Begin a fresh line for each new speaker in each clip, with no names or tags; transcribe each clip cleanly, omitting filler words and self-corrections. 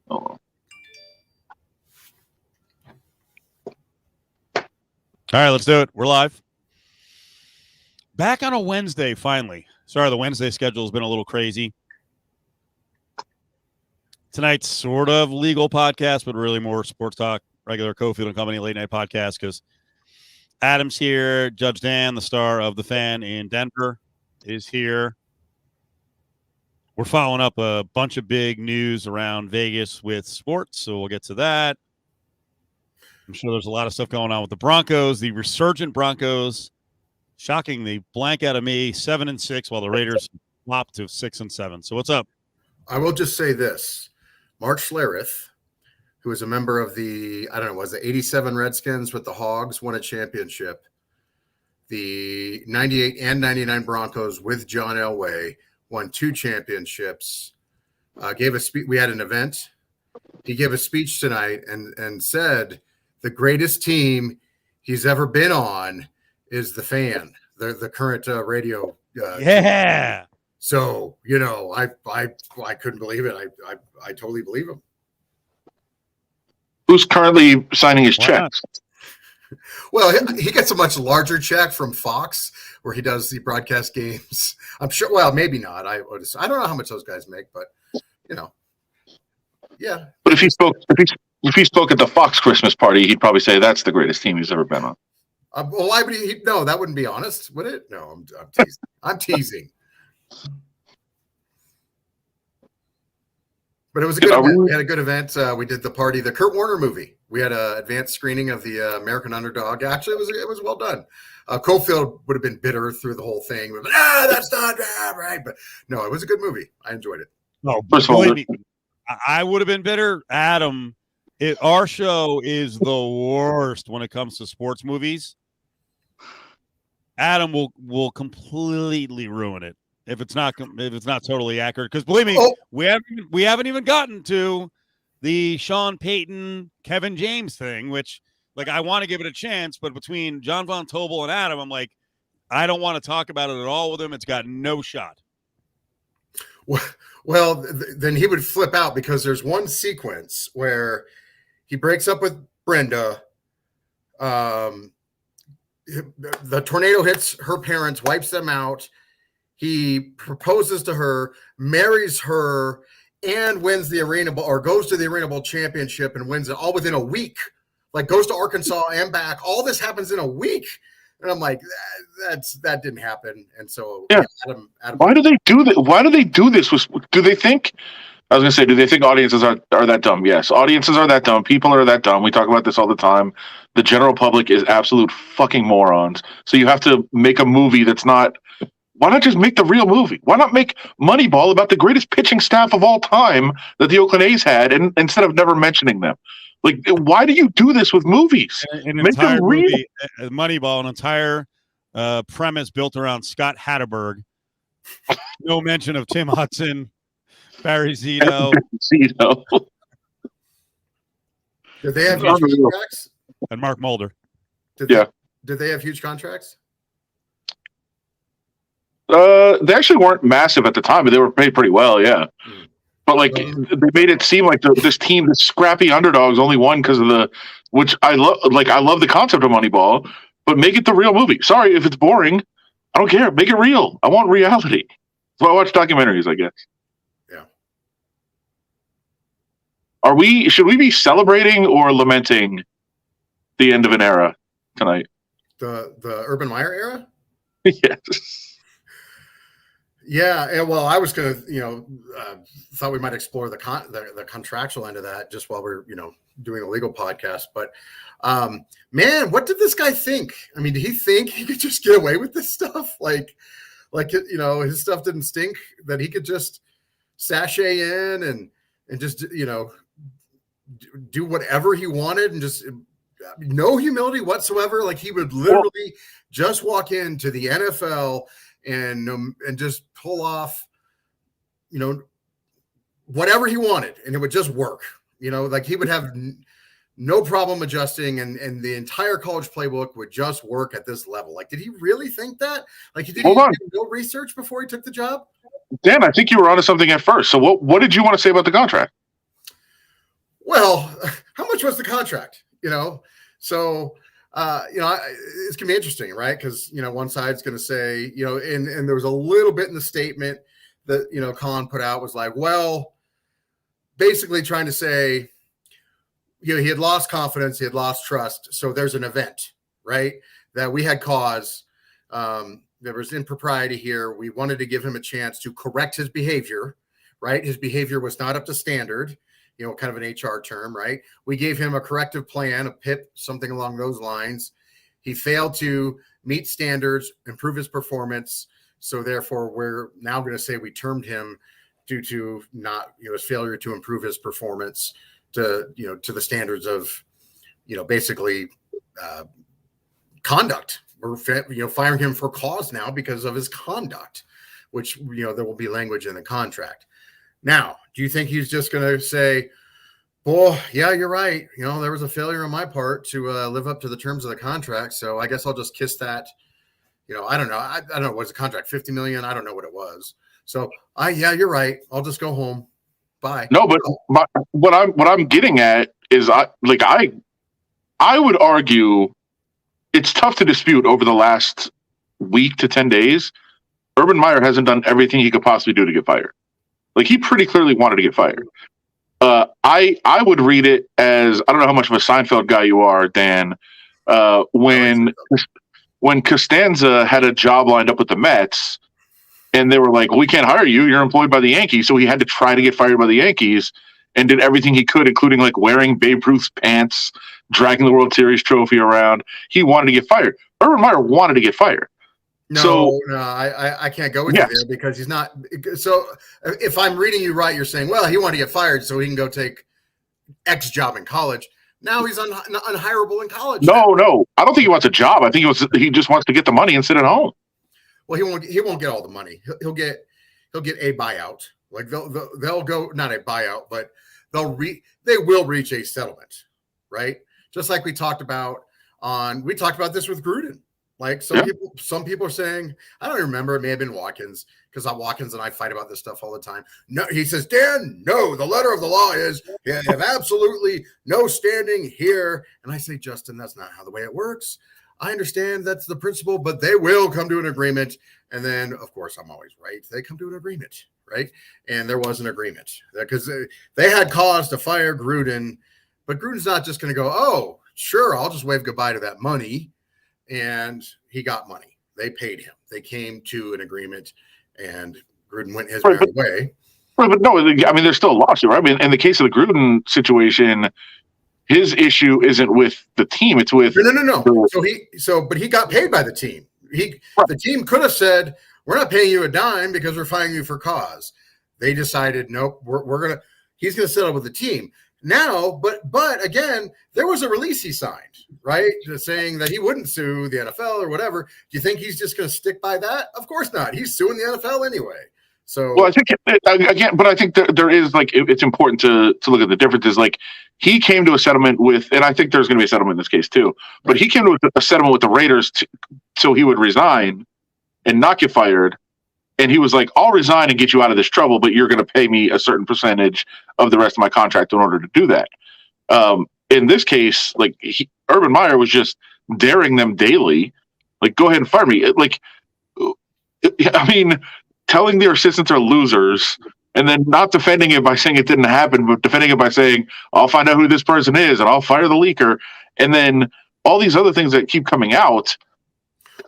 Oh.
All right, let's do it. We're live. Back on a Wednesday, finally. Sorry, the Wednesday schedule has been a little crazy. Tonight's sort of legal podcast, but really more sports talk, regular Cofield and Company late night podcast because Adam's here. Judge Dan, the star of The Fan in Denver, is here. We're following up a bunch of big news around Vegas with sports, so we'll get to that. I'm sure there's a lot of stuff going on with the Broncos, the resurgent Broncos. Shocking the blank out of me, 7-6, while the Raiders flop to 6-7. So what's up?
I will just say this. Mark Schlereth, who is a member of the, was it 87 Redskins with the Hogs, won a championship. The 98 and 99 Broncos with John Elway won 2 championships. Gave a speech. We had an event. He gave a speech tonight and said the greatest team he's ever been on is The Fan, the current radio.
Yeah.
Team. So, I couldn't believe it. I totally believe him.
Who's currently signing his checks?
Well, he gets a much larger check from Fox where he does the broadcast games. I'm sure. Well, maybe not. I don't know how much those guys make, but yeah.
But if he spoke at the Fox Christmas party, he'd probably say that's the greatest team he's ever been on.
Well, why would he? No, that wouldn't be honest, would it? No, I'm teasing. I'm teasing. But it was a good event. We had a good event. We did the party, the Kurt Warner movie. We had an advanced screening of the American Underdog. Actually, it was well done. Cofield would have been bitter through the whole thing. But, that's not right. But no, it was a good movie. I enjoyed it.
No, believe me, I would have been bitter. Adam, our show is the worst when it comes to sports movies. Adam will completely ruin it if it's not totally accurate. Because believe me, we haven't even gotten to the Sean Payton, Kevin James thing, which I want to give it a chance, but between John Von Tobel and Adam, I'm like, I don't want to talk about it at all with him. It's got no shot.
Well, then he would flip out because there's one sequence where he breaks up with Brenda. The tornado hits her parents, wipes them out. He proposes to her, marries her, and wins the Arena Bowl, or goes to the Arena Bowl championship and wins it all within a week. Goes to Arkansas and back. All this happens in a week. And I'm like, that didn't happen. And so,
yeah.
Adam,
why do they do that? Why do they do this? Do they think? I was going to say, do they think audiences are that dumb? Yes, audiences are that dumb. People are that dumb. We talk about this all the time. The general public is absolute fucking morons. So you have to make a movie that's not. Why not just make the real movie? Why not make Moneyball about the greatest pitching staff of all time that the Oakland A's had, and instead of never mentioning them? Why do you do this with movies?
Make them real. Movie, Moneyball, an entire premise built around Scott Hatterberg. No mention of Tim Hudson, Barry Zito.
Did they have huge contracts?
And Mark Mulder.
Did they have huge contracts?
They actually weren't massive at the time, but they were paid pretty well, yeah. But they made it seem like this team, this scrappy underdogs, only won because of which I love. I love the concept of Moneyball, but make it the real movie. Sorry if it's boring, I don't care. Make it real. I want reality. So I watch documentaries, I guess.
Yeah.
Should we be celebrating or lamenting the end of an era tonight?
The Urban Meyer era?
Yes.
Yeah, well, I was gonna, thought we might explore the contractual end of that just while we're, doing a legal podcast. But, man, what did this guy think? I mean, did he think he could just get away with this stuff? His stuff didn't stink, that he could just sashay in and just, do whatever he wanted and just no humility whatsoever. He would literally just walk into the NFL and just pull off, whatever he wanted, and it would just work. He would have no problem adjusting, and the entire college playbook would just work at this level. Did he really think that? Did he do no research before he took the job?
Dan, I think you were onto something at first. So what did you want to say about the contract?
Well, how much was the contract? So it's gonna be interesting, right? Because one side's gonna say, and there was a little bit in the statement that Colin put out was like, well, basically trying to say, he had lost confidence, he had lost trust. So there's an event, right? That we had cause. There was impropriety here. We wanted to give him a chance to correct his behavior, right? His behavior was not up to standard, kind of an HR term, right? We gave him a corrective plan, a PIP, something along those lines. He failed to meet standards, improve his performance. So therefore, we're now going to say we termed him due to not, his failure to improve his performance to the standards of, basically conduct. We're firing him for cause now because of his conduct, which there will be language in the contract. Now, do you think he's just going to say, "Well, yeah, you're right. There was a failure on my part to live up to the terms of the contract, so I guess I'll just kiss that." I don't know. I don't know. What's the contract? $50 million? I don't know what it was. So, yeah, you're right. I'll just go home. Bye.
No, but what I'm getting at is I would argue it's tough to dispute over the last week to 10 days. Urban Meyer hasn't done everything he could possibly do to get fired. Like, he pretty clearly wanted to get fired. I would read it as, I don't know how much of a Seinfeld guy you are, Dan. When Costanza had a job lined up with the Mets, and they were like, "We can't hire you. You're employed by the Yankees." So he had to try to get fired by the Yankees, and did everything he could, including like wearing Babe Ruth's pants, dragging the World Series trophy around. He wanted to get fired. Urban Meyer wanted to get fired.
No, I can't go with you there because he's not. So if I'm reading you right, you're saying, well, he wanted to get fired so he can go take X job in college. Now he's unhireable in college.
No, I don't think he wants a job. I think he just wants to get the money and sit at home.
Well, he won't get all the money. He'll get a buyout. Like they'll go, not a buyout, but they will reach a settlement, right? Just like we talked about this with Gruden. Like some people are saying, I don't remember, it may have been Watkins, because Watkins and I fight about this stuff all the time. No, he says, Dan, no, the letter of the law is you have absolutely no standing here. And I say, Justin, that's not how the way it works. I understand that's the principle, but they will come to an agreement. And then, of course, I'm always right. They come to an agreement, right? And there was an agreement because they had cause to fire Gruden, but Gruden's not just going to go, oh, sure, I'll just wave goodbye to that money. And he got money. They paid him. They came to an agreement, and Gruden went his merry way.
Right, but no, I mean, there's still a lawsuit, right? I mean, in the case of the Gruden situation, his issue isn't with the team; it's with
no. But he got paid by the team. The team could have said, "We're not paying you a dime because we're firing you for cause." They decided, nope, he's gonna settle with the team. Now, but again, there was a release he signed, right? Just saying that he wouldn't sue the NFL or whatever. Do you think he's just going to stick by that? Of course not. He's suing the NFL anyway. So,
well, I think again, but I think there is like it's important to look at the differences. Like, he came to a settlement with, and I think there's going to be a settlement in this case too. But he came to a settlement with the Raiders so he would resign and not get fired. And he was like, I'll resign and get you out of this trouble, but you're going to pay me a certain percentage of the rest of my contract in order to do that. In this case, like, Urban Meyer was just daring them daily, like, go ahead and fire me. Like, I mean, telling their assistants are losers and then not defending it by saying it didn't happen, but defending it by saying, I'll find out who this person is and I'll fire the leaker. And then all these other things that keep coming out.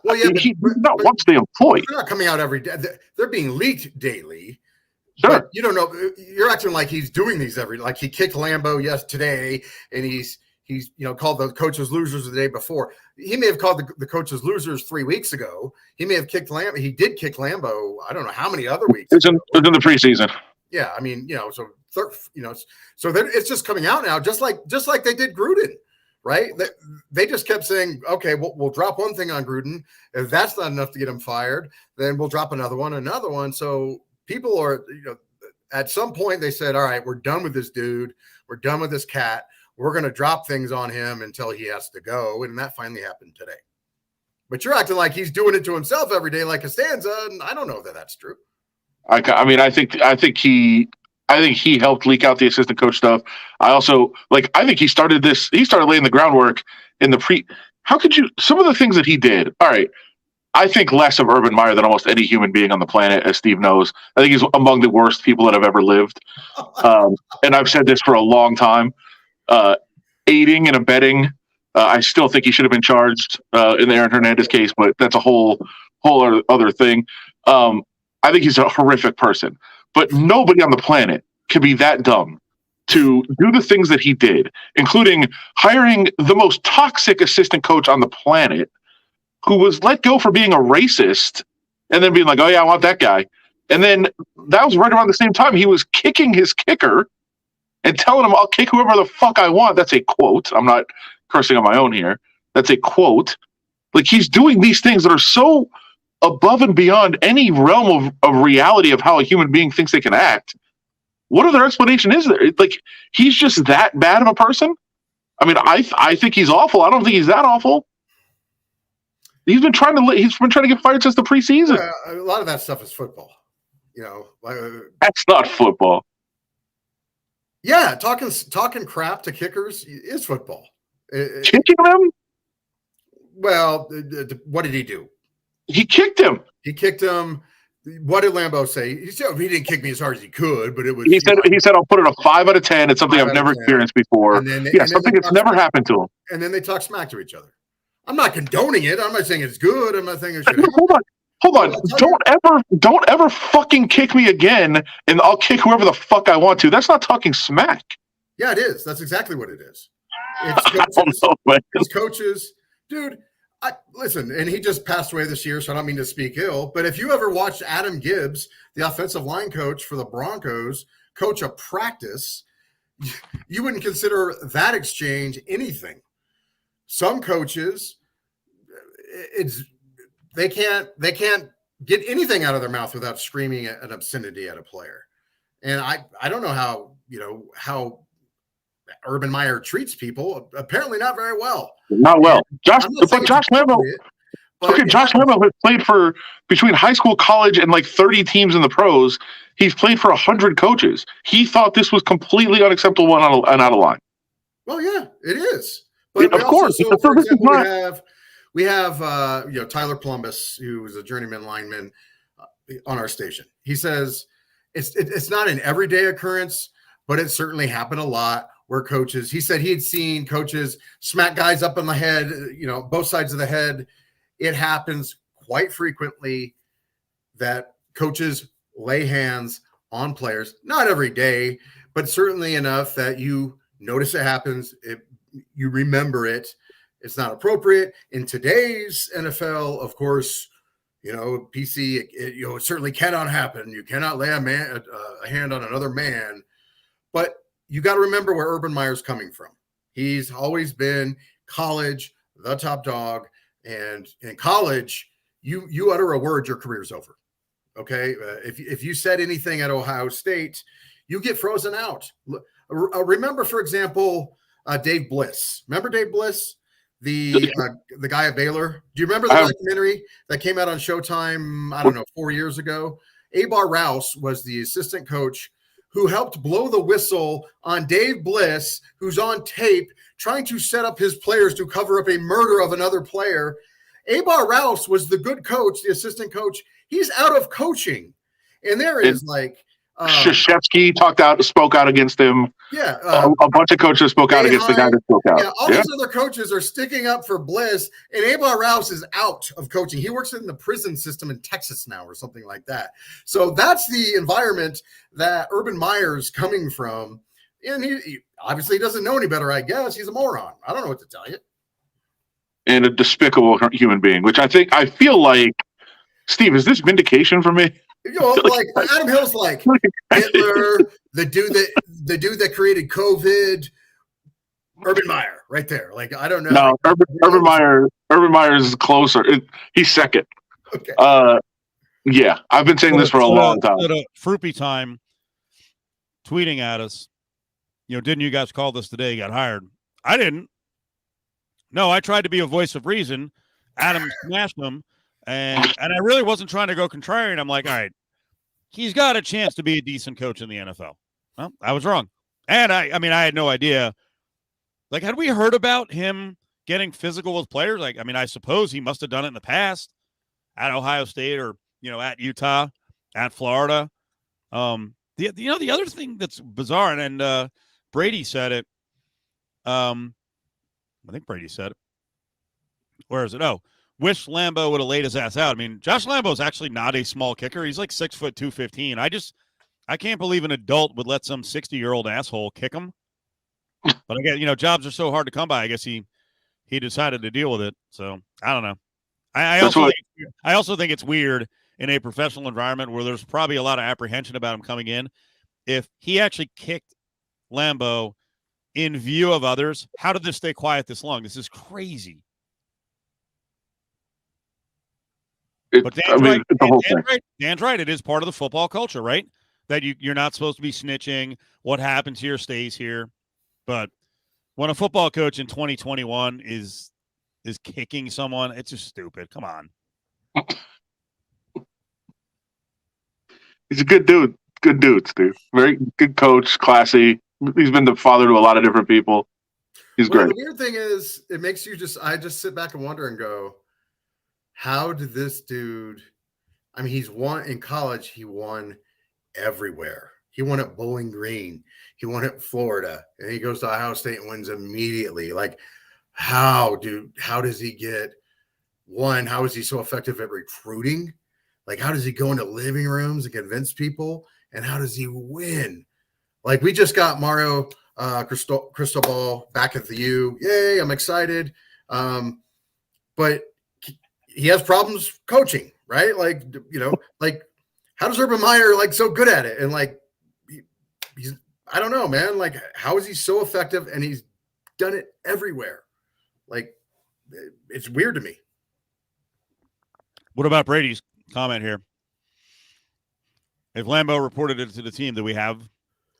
Well, yeah,
he's not once the employee.
They're not coming out every day. They're being leaked daily.
Sure.
But you don't know. You're acting like he's doing these like he kicked Lambeau today, and he's called the coaches losers the day before. He may have called the coaches losers 3 weeks ago. He may have kicked Lambeau. He did kick Lambeau. I don't know how many other weeks.
It's in the preseason.
Yeah, I mean, so it's just coming out now, just like they did Gruden. Right? They just kept saying, okay, we'll drop one thing on Gruden. If that's not enough to get him fired, then we'll drop another one. So people are, at some point they said, all right, we're done with this dude. We're done with this cat. We're going to drop things on him until he has to go. And that finally happened today. But you're acting like he's doing it to himself every day like Costanza. And I don't know that that's true.
I mean, I think think he helped leak out the assistant coach stuff. I also I think he started laying the groundwork in the how could you, some of the things that he did. All right. I think less of Urban Meyer than almost any human being on the planet, as Steve knows. I think he's among the worst people that have ever lived. And I've said this for a long time. Aiding and abetting, I still think he should have been charged in the Aaron Hernandez case, but that's a whole other thing. I think he's a horrific person, but nobody on the planet could be that dumb to do the things that he did, including hiring the most toxic assistant coach on the planet, who was let go for being a racist, and then being like, oh yeah, I want that guy. And then that was right around the same time he was kicking his kicker and telling him, I'll kick whoever the fuck I want. That's a quote. I'm not cursing on my own here. That's a quote. He's doing these things that are so above and beyond any realm of reality of how a human being thinks they can act. What other explanation is there? He's just that bad of a person? I mean, I think he's awful. I don't think he's that awful. He's been trying to get fired since the preseason.
A lot of that stuff is football.
That's not football.
Yeah, talking crap to kickers is football.
Kicking them?
Well, what did he do?
He kicked him.
What did Lambeau say? He said he didn't kick me as hard as he could, but it was.
He said I'll put it a 5 out of 10. It's something I've never experienced before. Something that's never happened to him.
And then they talk smack to each other. I'm not condoning it. I'm not saying it's good. I'm not saying it should happen.
Hold on. Don't ever fucking kick me again, and I'll kick whoever the fuck I want to. That's not talking smack.
Yeah, it is. That's exactly what it is. It's coaches. Dude, listen, and he just passed away this year, so I don't mean to speak ill, but if you ever watched Adam Gibbs, the offensive line coach for the Broncos, coach a practice, you wouldn't consider that exchange anything. Some coaches, they can't get anything out of their mouth without screaming an obscenity at a player. And I don't know how Urban Meyer treats people. Apparently not very well.
Not well. Josh Lambeau. Josh Lambeau has played for between high school, college, and 30 teams in the pros. He's played for 100 coaches. He thought this was completely unacceptable and out of line.
Well, yeah, it is. But
of course,
for example, we have Tyler Plumbus, who is a journeyman lineman on our station. He says it's not an everyday occurrence, but it certainly happened a lot where coaches. He said he had seen coaches smack guys up in the head, both sides of the head. It happens quite frequently that coaches lay hands on players. Not every day, but certainly enough that you notice it happens. You remember it. It's not appropriate in today's NFL. Of course, PC. It certainly cannot happen. You cannot lay a hand on another man. But you got to remember where Urban Meyer's coming from. He's always been college, the top dog, and in college, you utter a word, your career's over. Okay, if you said anything at Ohio State, you get frozen out. Remember, for example. Dave Bliss. Remember Dave Bliss, the guy at Baylor? Do you remember the documentary that came out on Showtime, I don't know, 4 years ago? Abar Rouse was the assistant coach who helped blow the whistle on Dave Bliss, who's on tape trying to set up his players to cover up a murder of another player. Abar Rouse was the good coach, the assistant coach. He's out of coaching. And there is
Krzyzewski spoke out against him.
Yeah.
A bunch of coaches spoke out against the guy that spoke out.
Yeah, all these other coaches are sticking up for Bliss, and Abar Rouse is out of coaching. He works in the prison system in Texas now or something like that. So that's the environment that Urban Meyer's coming from. And he obviously doesn't know any better, I guess. He's a moron. I don't know what to tell you.
And a despicable human being, which I feel like, Steve, is this vindication for me?
Adam Hill's like Hitler, the dude that created COVID, Urban Meyer, right there. I don't know.
No, Urban Meyer is closer. He's second.
Okay.
Yeah, I've been saying this for a long time.
Fruity Time tweeting at us. Didn't you guys call this the day he got hired? I didn't. No, I tried to be a voice of reason. Adam smashed him. And I really wasn't trying to go contrarian. I'm like, all right, he's got a chance to be a decent coach in the NFL. Well, I was wrong. And I mean, I had no idea. Like, had we heard about him getting physical with players? Like, I mean, I suppose he must have done it in the past at Ohio State or, at Utah, at Florida. The other thing that's bizarre, and Brady said it. I think Brady said it. Where is it? Oh, wish Lambeau would have laid his ass out. I mean, Josh Lambeau is actually not a small kicker. He's like 6'2", 215. I can't believe an adult would let some 60-year-old asshole kick him. But I guess, jobs are so hard to come by. I guess he decided to deal with it. So I don't know. I also think it's weird in a professional environment where there's probably a lot of apprehension about him coming in. If he actually kicked Lambeau in view of others, how did this stay quiet this long? This is crazy. But Dan's right. It is part of the football culture, right? That you're not supposed to be snitching. What happens here stays here. But when a football coach in 2021 is kicking someone, it's just stupid. Come on.
He's a good dude. Good dude, Steve. Very good coach, classy. He's been the father to a lot of different people. He's great.
The weird thing is, it makes you I just sit back and wonder and go, how did this dude, I mean, he's won in college, he won everywhere. He won at Bowling Green. He won at Florida. And he goes to Ohio State and wins immediately. Like, how does he get one? How is he so effective at recruiting? Like, how does he go into living rooms and convince people? And how does he win? Like, we just got Mario Cristobal back at the U. Yay, I'm excited. But he has problems coaching, right? Like, like, how does Urban Meyer so good at it? And he's I don't know, man. Like, how is he so effective? And he's done it everywhere. Like, it's weird to me.
What about Brady's comment here? If Lambeau reported it to the team, do we have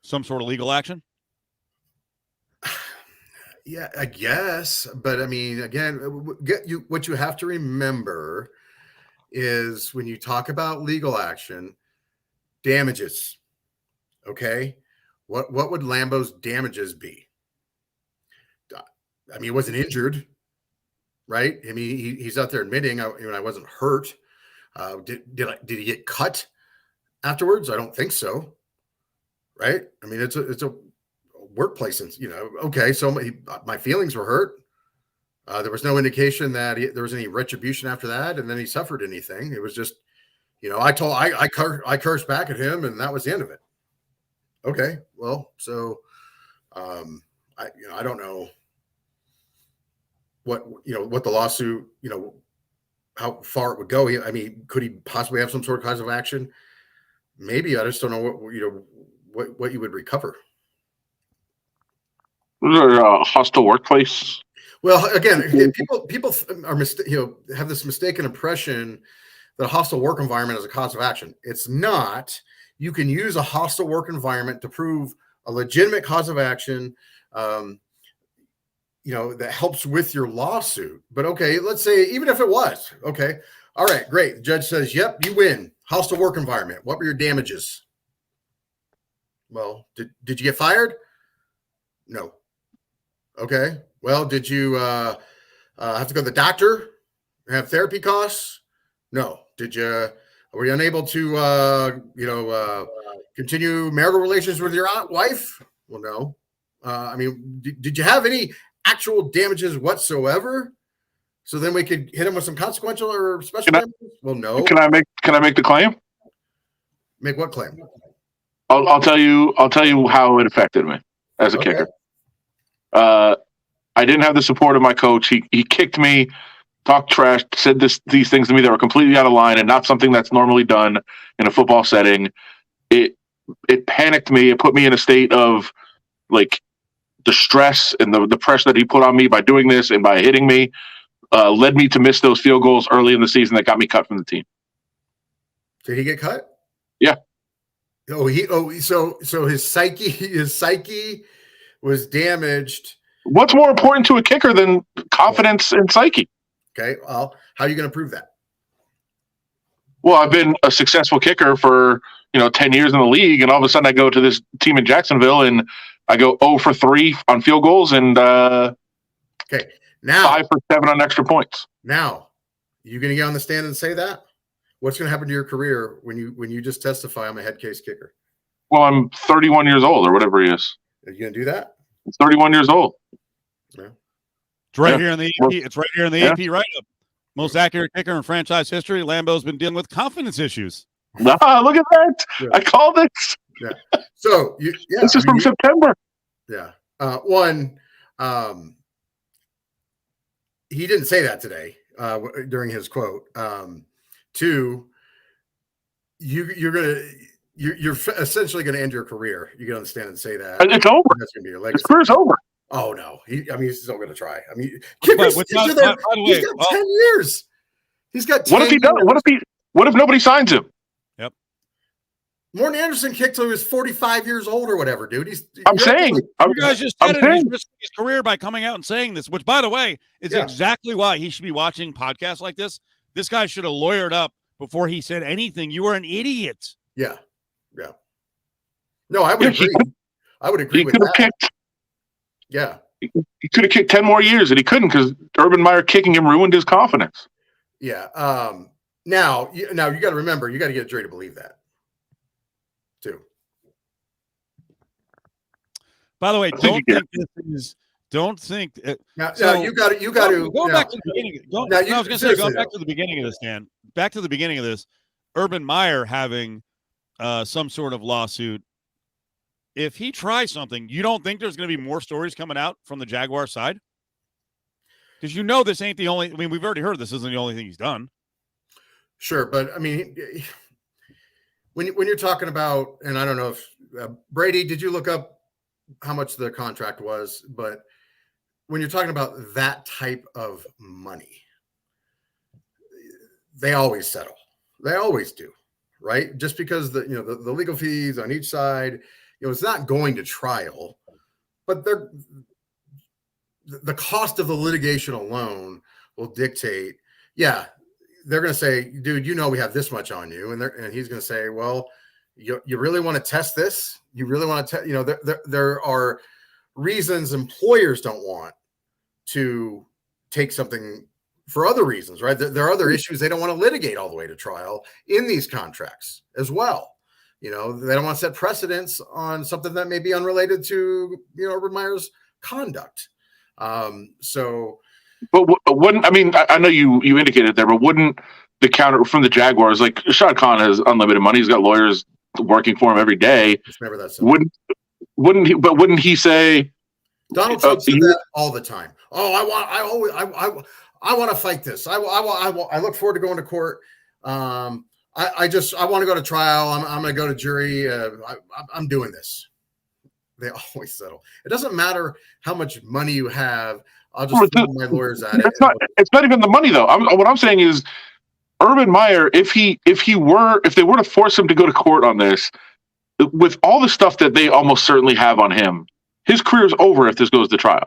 some sort of legal action?
Yeah, I guess. But I mean, again, what you have to remember is when you talk about legal action, damages. Okay. What would Lambeau's damages be? I mean, he wasn't injured, right? I mean, he's out there admitting I wasn't hurt. Did he get cut afterwards? I don't think so. Right? I mean, it's a workplace, and okay. So my feelings were hurt. There was no indication that there was any retribution after that, and then he suffered anything. It was just, I cursed back at him, and that was the end of it. Okay, well, so I don't know what the lawsuit, how far it would go. I mean, could he possibly have some sort of cause of action? Maybe. I just don't know what you would recover.
A hostile workplace.
Well, again, people are have this mistaken impression that a hostile work environment is a cause of action. It's not. You can use a hostile work environment to prove a legitimate cause of action, that helps with your lawsuit. But okay, let's say even if it was, okay, all right, great. The judge says, yep, you win. Hostile work environment. What were your damages? Well, did you get fired? No. Okay. Well, did you have to go to the doctor? Have therapy costs? No. Were you unable to, continue marital relations with your wife? Well, no. I mean, did you have any actual damages whatsoever? So then we could hit him with some consequential or special damages? Well, no.
Can I make the claim?
Make what claim?
I'll tell you how it affected me as a kicker. I didn't have the support of my coach. He kicked me, talked trash, said these things to me that were completely out of line and not something that's normally done in a football setting. It panicked me. It put me in a state of the stress and the pressure that he put on me by doing this and by hitting me led me to miss those field goals early in the season that got me cut from the team.
Did he get cut?
Yeah.
So his psyche was damaged.
What's more important to a kicker than confidence and psyche?
Okay. Well, how are you going to prove that?
well, I've been a successful kicker for 10 years in the league, and all of a sudden I go to this team in Jacksonville and I go 0 for 3 on field goals and
okay, now
5 for 7 on extra points.
Now, you going to get on the stand and say that? What's going to happen to your career when you just testify I'm a head case kicker?
Well, I'm 31 years old or whatever he is.
Are you going to do that?
I'm 31 years old.
Yeah.
It's right here in the AP. It's right here in the
Yeah.
AP write-up. Most accurate kicker in franchise history. Lambeau's been dealing with confidence issues.
Look at that.
Yeah.
I called this.
Yeah. So
this is from September.
Yeah. One, he didn't say that today during his quote. Two, you're essentially going to end your career. You get on the stand and say that.
It's over.
That's going to be your
His
legacy.
career's over.
Oh no. He's still going to try. I mean, kickers,
By
he's
the way,
got 10 years. He's got 10
What if he does? What if nobody signs him?
Yep.
Morton Anderson kicked till he was 45 years old or whatever, dude.
I'm saying.
You guys just said
I'm
it. He's
saying.
risking his career by coming out and saying this, which, by the way, is exactly why he should be watching podcasts like this. This guy should have lawyered up before he said anything. You are an idiot.
Yeah. Yeah. No, I would agree. I would agree
He
with
could have
that.
kicked.
Yeah.
He could have kicked 10 more years, and he couldn't because Urban Meyer kicking him ruined his confidence.
Yeah. Now you got to remember, you got to get Dre to believe that too.
By the way,
think
don't think.
Now you got to.
Go back to the beginning. I was going to say, go back to the beginning of this, Dan. Back to the beginning of this. Urban Meyer having some sort of lawsuit. If he tries something, you don't think there's going to be more stories coming out from the Jaguar side? Because this ain't the only. I mean, we've already heard this isn't the only thing he's done.
Sure, but I mean, when you're talking about, and I don't know if Brady, did you look up how much the contract was? But when you're talking about that type of money, they always settle. They always do, right? Just because the legal fees on each side, it's not going to trial, but the cost of the litigation alone will dictate. Yeah, they're going to say, dude, we have this much on you, and he's going to say, well, you really want to test this? You really want to there are reasons employers don't want to take something for other reasons, right? There are other issues they don't want to litigate all the way to trial in these contracts as well. They don't want to set precedents on something that may be unrelated to Urban Meyer's conduct.
But wouldn't, I mean, I know you indicated there, but wouldn't the counter from the Jaguars, like Shad Khan has unlimited money, he's got lawyers working for him every day.
It's never that simple.
Wouldn't he say?
Donald Trump said that all the time. Oh, I want to fight this. I look forward to going to court. I want to go to trial. I'm going to go to jury. I'm doing this. They always settle. It doesn't matter how much money you have. I'll just throw my lawyers at it.
It's not even the money though. What I'm saying is, Urban Meyer, if they were to force him to go to court on this, with all the stuff that they almost certainly have on him, his career's over if this goes to trial.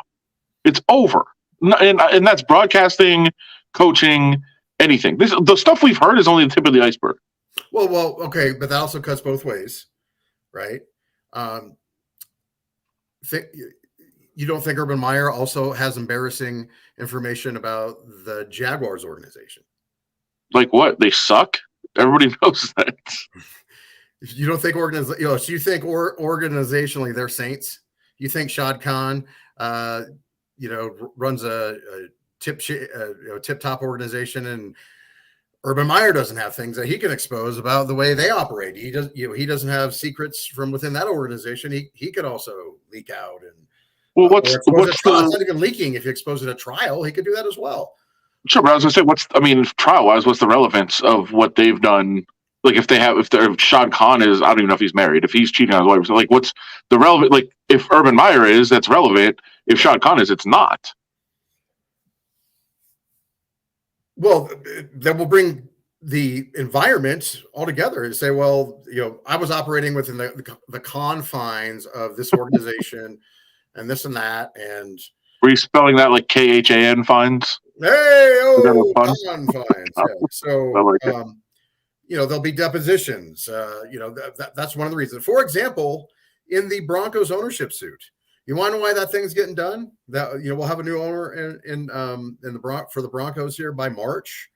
It's over, and that's broadcasting, coaching, anything. The stuff we've heard is only the tip of the iceberg.
Well, okay, but that also cuts both ways, right? You don't think Urban Meyer also has embarrassing information about the Jaguars organization?
Like what? They suck? Everybody knows that.
You don't think so you think organizationally they're saints? You think Shad Khan, runs a tip-top organization, and Urban Meyer doesn't have things that he can expose about the way they operate. He doesn't have secrets from within that organization. He could also leak out and.
Well, it's
not even leaking. If you expose it at trial, he could do that as well.
Sure, but I was going to say, trial-wise, what's the relevance of what they've done? Like, if Shad Khan is, I don't even know if he's married, if he's cheating on his wife, so like, what's the relevant? Like, if Urban Meyer is, that's relevant. If Shad Khan is, it's not.
Well, that will bring the environment all together and say, well, I was operating within the confines of this organization. And this and that, and
were you spelling that like KHAN fines?
Hey, fines. Yeah. So, there'll be depositions. That's one of the reasons. For example, in the Broncos ownership suit, you want to know why that thing's getting done? That we'll have a new owner for the Broncos here by March.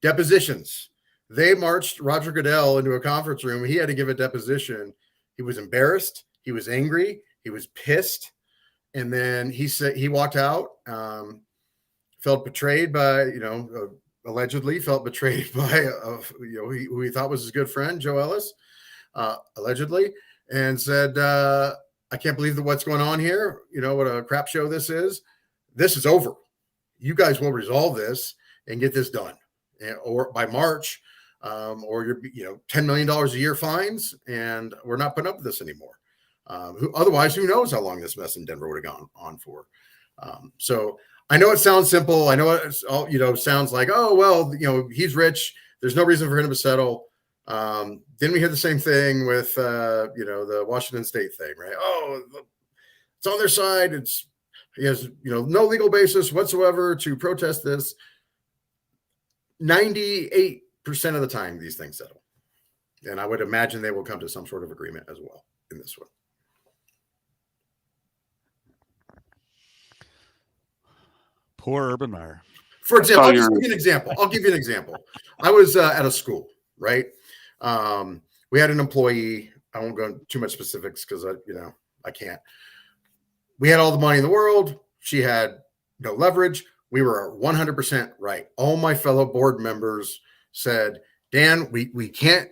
Depositions. They marched Roger Goodell into a conference room. He had to give a deposition. He was embarrassed. He was angry. He was pissed. And then he said he walked out, felt betrayed by, allegedly felt betrayed by, who he thought was his good friend, Joe Ellis, allegedly, and said, I can't believe what's going on here. What a crap show this is. This is over. You guys will resolve this and get this done. Or by March, or you're, $10 million a year fines, and we're not putting up with this anymore. Otherwise, who knows how long this mess in Denver would have gone on for. So I know it sounds simple. I know it's all, sounds like, oh, well, he's rich. There's no reason for him to settle. Then we hear the same thing with, the Washington State thing, right? Oh, it's on their side. He has, no legal basis whatsoever to protest this. 98% of the time, these things settle. And I would imagine they will come to some sort of agreement as well in this one.
Poor Urban Meyer.
For example, I'll just give you an example. I'll give you an example. I was at a school, right? We had an employee. I won't go into too much specifics because I can't. We had all the money in the world. She had no leverage. We were 100% right. All my fellow board members said, Dan, we can't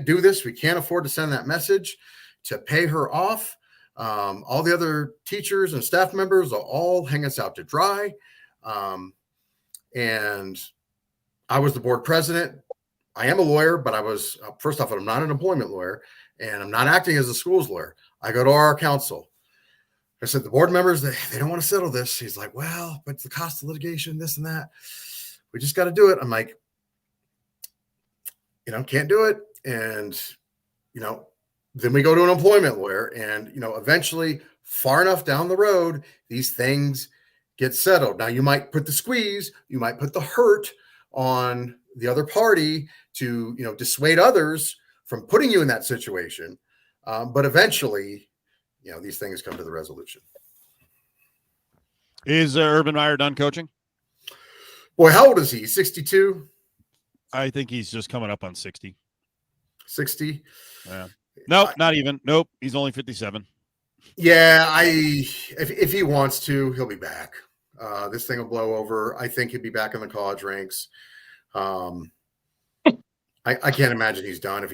do this. We can't afford to send that message to pay her off. All the other teachers and staff members will all hang us out to dry. And I was the board president. I am a lawyer, but I was, first off, I'm not an employment lawyer, and I'm not acting as a school's lawyer. I go to our counsel. I said, the board members, they don't want to settle this. He's like, well, but the cost of litigation, this and that. We just got to do it. I'm like, can't do it. And, then we go to an employment lawyer, and, eventually far enough down the road, these things get settled. Now you might put the squeeze, you might put the hurt on the other party to, dissuade others from putting you in that situation. But eventually, these things come to the resolution.
Is Urban Meyer done coaching?
Boy, how old is he? 62?
I think he's just coming up on 60.
60?
Yeah. Nope, not even. Nope, he's only 57.
Yeah, if he wants to, he'll be back. This thing will blow over. I think he'll be back in the college ranks. I can't imagine he's done if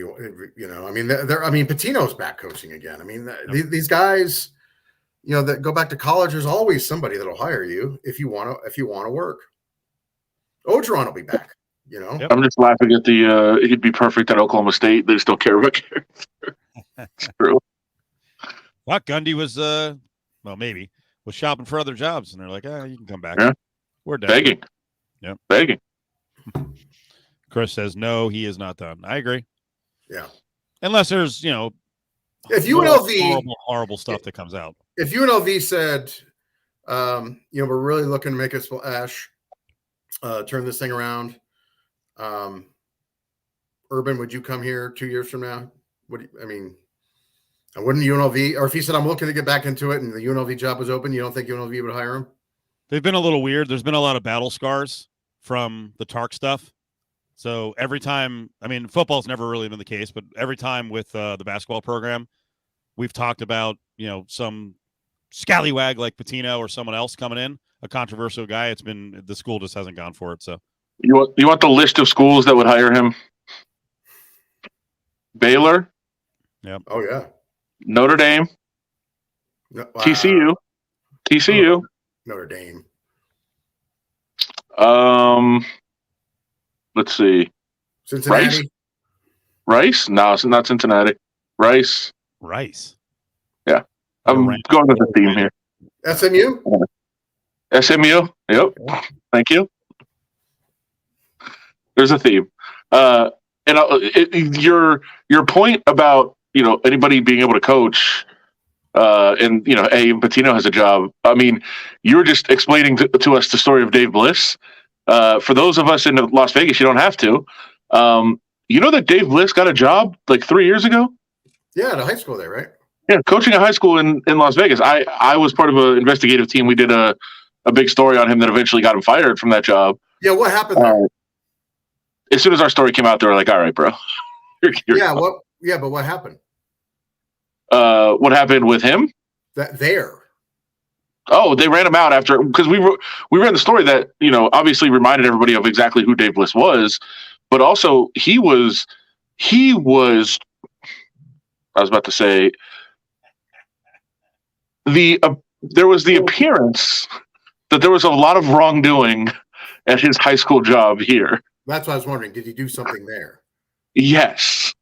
Pitino's back coaching again. I mean, these guys, that go back to college, there's always somebody that'll hire you if you want to work. Ogeron will be back.
Yep.
I'm just laughing at he'd be perfect at Oklahoma State. They just don't care about character. It's true.
Well, Gundy was, maybe was shopping for other jobs, and they're like, you can come back.
Yeah.
We're done.
Begging.
Yep.
Begging.
Chris says, no, he is not done. I agree.
Yeah.
Unless there's,
if UNLV
horrible stuff that comes out.
If UNLV said, we're really looking to make a splash, turn this thing around. Urban, would you come here 2 years from now? Wouldn't UNLV, or if he said, I'm looking to get back into it and the UNLV job was open, you don't think UNLV would hire him?
They've been a little weird. There's been a lot of battle scars from the Tark stuff. So every time, football's never really been the case, but every time with the basketball program, we've talked about, some scallywag like Pitino or someone else coming in, a controversial guy. It's been, the school just hasn't gone for it. So
you want the list of schools that would hire him? Baylor.
Yep. Oh yeah.
Notre Dame.
Wow.
TCU.
Oh, Notre Dame.
Let's see.
Cincinnati.
Rice? No, it's not Cincinnati. Rice.
Yeah.
I'm going with the theme here.
SMU?
SMU. Yep. Thank you. There's a theme. Your point about, anybody being able to coach, and Pitino has a job. You were just explaining to us the story of Dave Bliss. For those of us in Las Vegas, you don't have to. You know that Dave Bliss got a job like 3 years ago?
Yeah, the high school there, right?
Yeah, coaching a high school in Las Vegas. I was part of an investigative team. We did a big story on him that eventually got him fired from that job.
Yeah, what happened there?
As soon as our story came out, they were like, all right, bro.
But what happened?
What happened with him?
There.
Oh, they ran him out after, because we ran the story that, obviously reminded everybody of exactly who Dave Bliss was, but also he was, I was about to say, there was the appearance that there was a lot of wrongdoing at his high school job here.
That's what I was wondering. Did he do something there?
Yes.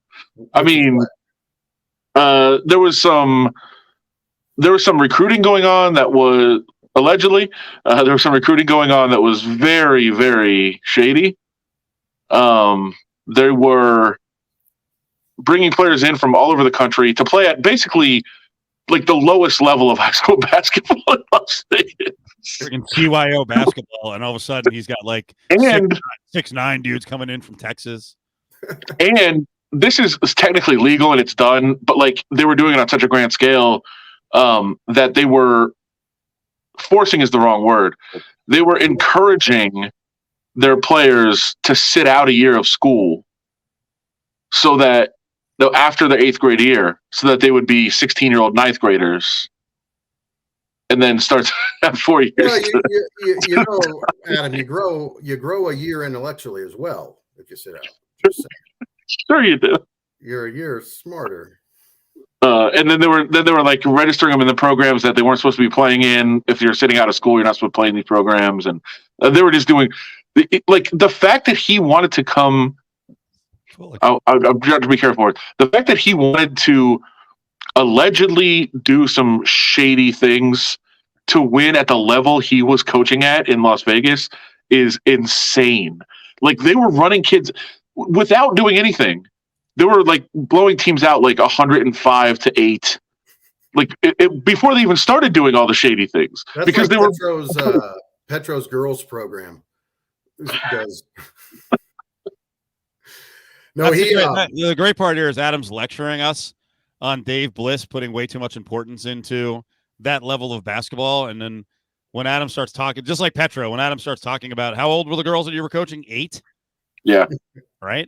I mean, there was some recruiting going on that was allegedly there was some recruiting going on that was very, very shady. They were bringing players in from all over the country to play at basically like the lowest level of high school basketball in Las Vegas.
Freaking CYO basketball, and all of a sudden he's got like 6'9" dudes coming in from Texas.
And this is technically legal and it's done, but like they were doing it on such a grand scale that they were forcing is the wrong word. They were encouraging their players to sit out a year of school so that after their 8th grade year, so that they would be 16-year-old 9th graders and then start at 4 years.
Well, you know, Adam, you grow a year intellectually as well if you sit out. Just saying.
Sure you do.
You're a year smarter.
And then they were like registering them in the programs that they weren't supposed to be playing in. If you're sitting out of school, you're not supposed to play in these programs. And they were just doing like the fact that he wanted to come. I'm trying to be careful. The fact that he wanted to allegedly do some shady things to win at the level he was coaching at in Las Vegas is insane. Like they were running kids without doing anything. They were like blowing teams out like 105-8, like before they even started doing all the shady things.
That's
because
like
they
Petro's girls program does. No,
the great part here is Adam's lecturing us on Dave Bliss putting way too much importance into that level of basketball, and then when Adam starts talking, just like Petro, when Adam starts talking about how old were the girls that you were coaching? 8.
Yeah.
Right.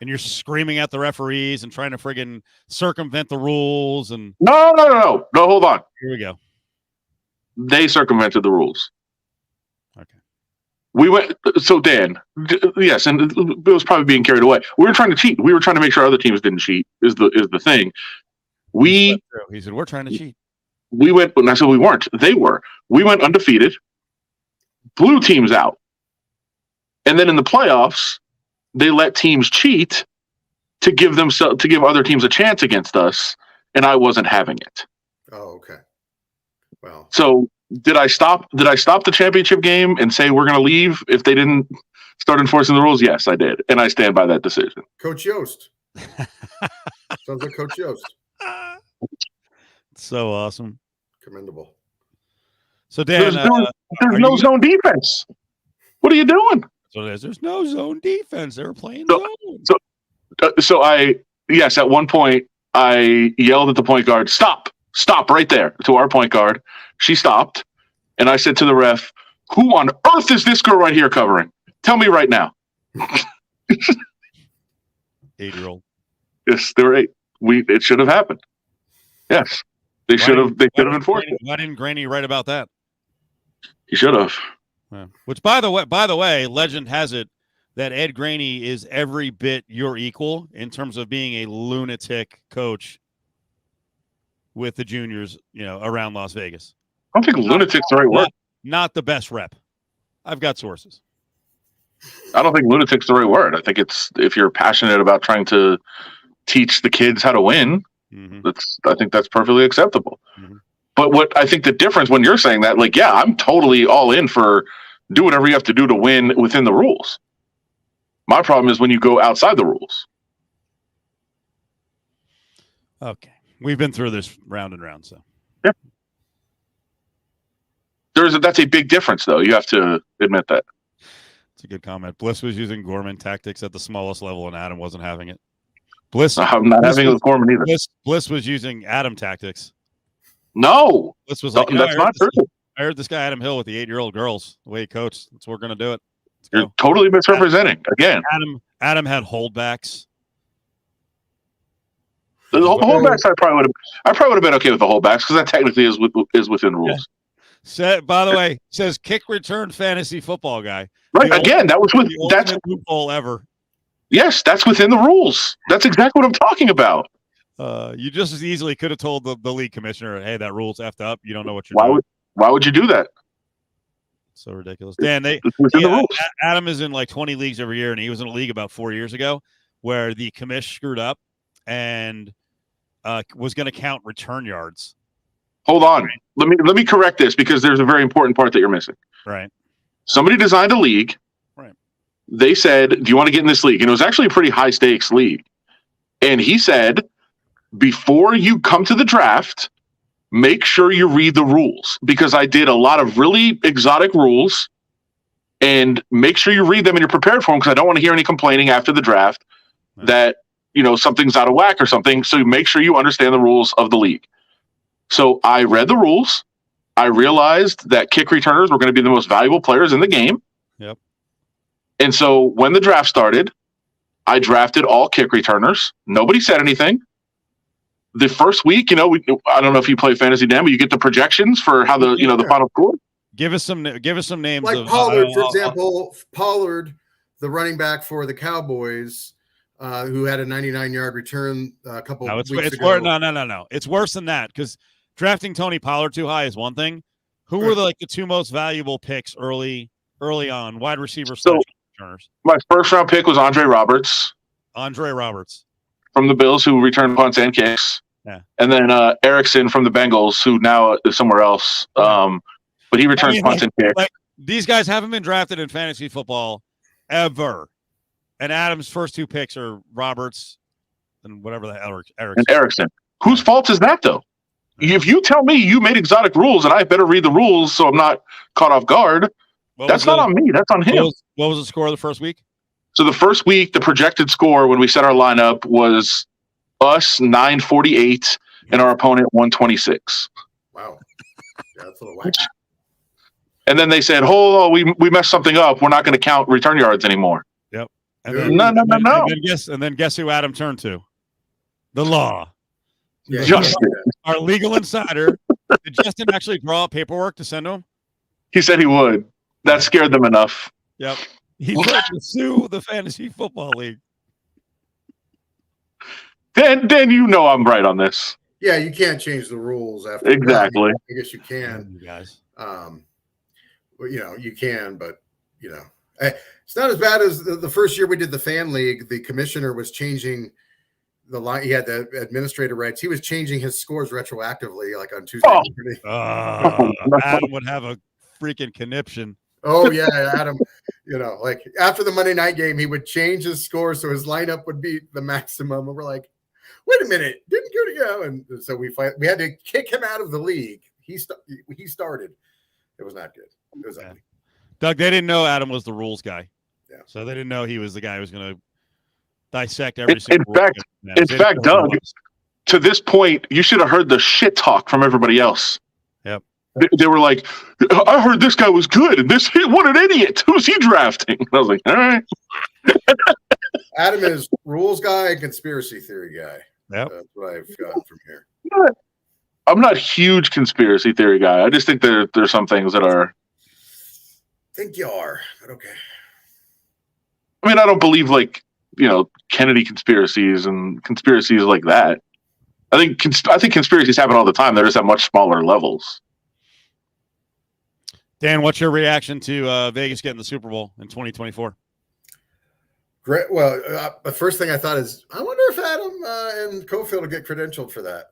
And you're screaming at the referees and trying to friggin' circumvent the rules. And
no, hold on.
Here we go.
They circumvented the rules.
Okay.
We went. So Dan, yes, and it was probably being carried away. We were trying to cheat. We were trying to make sure other teams didn't cheat. Is the thing. He said we're trying to cheat. We went, and I said we weren't. They were. We went undefeated. Blew teams out, and then in the playoffs, they let teams cheat to give other teams a chance against us, and I wasn't having it.
Oh, okay. Well,
so did I stop the championship game and say we're going to leave if they didn't start enforcing the rules? Yes, I did, and I stand by that decision.
Coach Yost. Sounds like Coach Yost.
So awesome.
Commendable.
So Dan,
there's no zone defense. What are you doing?
So there's no zone defense. They were playing zone.
So at one point I yelled at the point guard, stop right there, to our point guard. She stopped, and I said to the ref, who on earth is this girl right here covering? Tell me right now.
8-year-old.
Yes, they were 8. It should have happened. Yes, they should have enforced it.
Why didn't Granny write about that?
He should have.
Yeah. Which, by the way, legend has it that Ed Graney is every bit your equal in terms of being a lunatic coach with the juniors, around Las Vegas.
I don't think lunatic's the right word.
Not the best rep. I've got sources.
I don't think lunatic's the right word. I think it's if you're passionate about trying to teach the kids how to win, I think that's perfectly acceptable. Mm-hmm. But what I think the difference when you're saying that, like, yeah, I'm totally all in for do whatever you have to do to win within the rules. My problem is when you go outside the rules.
Okay. We've been through this round and round, so.
Yeah. That's a big difference, though. You have to admit that.
It's a good comment. Bliss was using Gorman tactics at the smallest level, and Adam wasn't having it. Bliss,
I'm not having it with Gorman either.
Bliss was using Adam tactics.
No,
Bliss was like,
that's not true.
I heard this guy Adam Hill with the 8-year-old girls, the way he coached. That's what we're gonna do it.
You're totally misrepresenting again.
Adam had holdbacks.
The holdbacks, I probably would have been okay with the holdbacks because that technically is within rules.
By the way, says kick return fantasy football guy.
Right. Again, that was with
that's loophole ever.
Yes, that's within the rules. That's exactly what I'm talking about.
You just as easily could have told the league commissioner, "Hey, that rule's effed up. You don't know what you're doing."
Why would you do that?
So ridiculous. Dan, Adam is in like 20 leagues every year, and he was in a league about 4 years ago where the commish screwed up and was going to count return yards.
Hold on. Let me correct this because there's a very important part that you're missing.
Right.
Somebody designed a league.
Right.
They said, "Do you want to get in this league?" And it was actually a pretty high stakes league. And he said, "Before you come to the draft, make sure you read the rules because I did a lot of really exotic rules, and make sure you read them and you're prepared for them because I don't want to hear any complaining after the draft that something's out of whack or something. So make sure you understand the rules of the league." So I read the rules. I realized that kick returners were going to be the most valuable players in the game.
Yep.
And so when the draft started, I drafted all kick returners. Nobody said anything. The first week, I don't know if you play Fantasy Dan, but you get the projections for how the final score.
Give us some names.
Like Pollard, for example. Pollard, the running back for the Cowboys, who had a 99-yard return a couple of weeks ago.
No. It's worse than that because drafting Tony Pollard too high is one thing. Who were the two most valuable picks early on? Wide receivers, returners.
My first round pick was Andre Roberts. From the Bills, who returned punts and kicks. Yeah. And then Erickson from the Bengals, who now is somewhere else. But he returns punts and kicks.
These guys haven't been drafted in fantasy football ever. And Adam's first two picks are Roberts and whatever the hell Erickson.
And Erickson. Whose fault is that, though? If you tell me you made exotic rules and I better read the rules so I'm not caught off guard, that's not on me. That's on him.
What was the score of the first week?
So the first week, the projected score when we set our lineup was us 948 and our opponent 126.
Wow. Yeah, that's a little whack.
And then they said, we messed something up. We're not going to count return yards anymore.
Yep.
And then, no.
And then guess who Adam turned to? The law.
Yeah,
Justin.
Our legal insider. Did Justin actually draw up paperwork to send to him?
He said he would. That scared them enough.
Yep. He tried to sue the fantasy football league.
Dan, I'm right on this.
Yeah, you can't change the rules after.
Exactly.
I guess you can.
You guys.
You can, but it's not as bad as the first year we did the fan league. The commissioner was changing the line. He had the administrator rights. He was changing his scores retroactively, like on Tuesday.
Adam would have a freaking conniption.
Oh yeah, Adam. Like after the Monday night game, he would change his score so his lineup would be the maximum. And we're like, wait a minute, didn't go. And so we had to kick him out of the league. He started. It was not good. It was ugly.
Doug, they didn't know Adam was the rules guy.
Yeah.
So they didn't know he was the guy who was going to dissect every
single rule. In fact, Doug, to this point, you should have heard the shit talk from everybody else.
Yep.
They were like, I heard this guy was good, and what an idiot. Who's he drafting? And I was like, all right.
Adam is rules guy and conspiracy theory guy.
Yep.
That's what I've gotten from here.
I'm not a huge conspiracy theory guy. I just think there's some things that are.
I think you are, but okay.
I mean, I don't believe Kennedy conspiracies and conspiracies like that. I think conspiracies happen all the time. They're just at much smaller levels.
Dan, what's your reaction to Vegas getting the Super Bowl in 2024?
Great. Well, the first thing I thought is, I wonder if Adam and Cofield will get credentialed for that.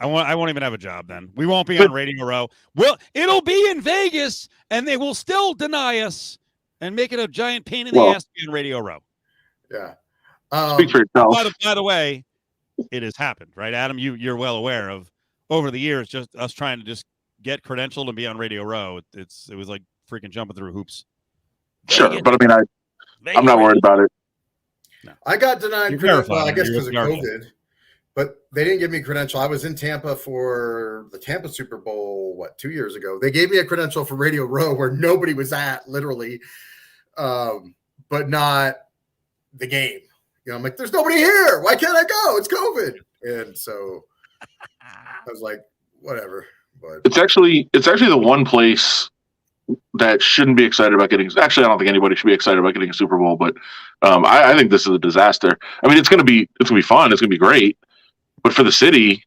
I won't even have a job then. We won't be on Radio Row. Well, it'll be in Vegas, and they will still deny us and make it a giant pain in the ass to be on Radio Row.
Yeah.
Speak for yourself.
By the way, it has happened, right, Adam? You're well aware of over the years, just us trying to just get credentialed and be on Radio Row. It was like freaking jumping through hoops.
Sure,
Vegas.
but I mean, I'm not worried about it.
No.
I got denied
You're
credential,
verified.
I guess
You're
because of
verified.
COVID, but they didn't give me a credential. I was in Tampa for the Tampa Super Bowl, 2 years ago. They gave me a credential for Radio Row where nobody was at, literally, but not the game. I'm like, there's nobody here. Why can't I go? It's COVID. And so I was like, whatever. But
It's actually the one place that shouldn't be excited about getting. Actually, I don't think anybody should be excited about getting a Super Bowl, but I think this is a disaster. I mean, it's gonna be fun. It's gonna be great, but for the city,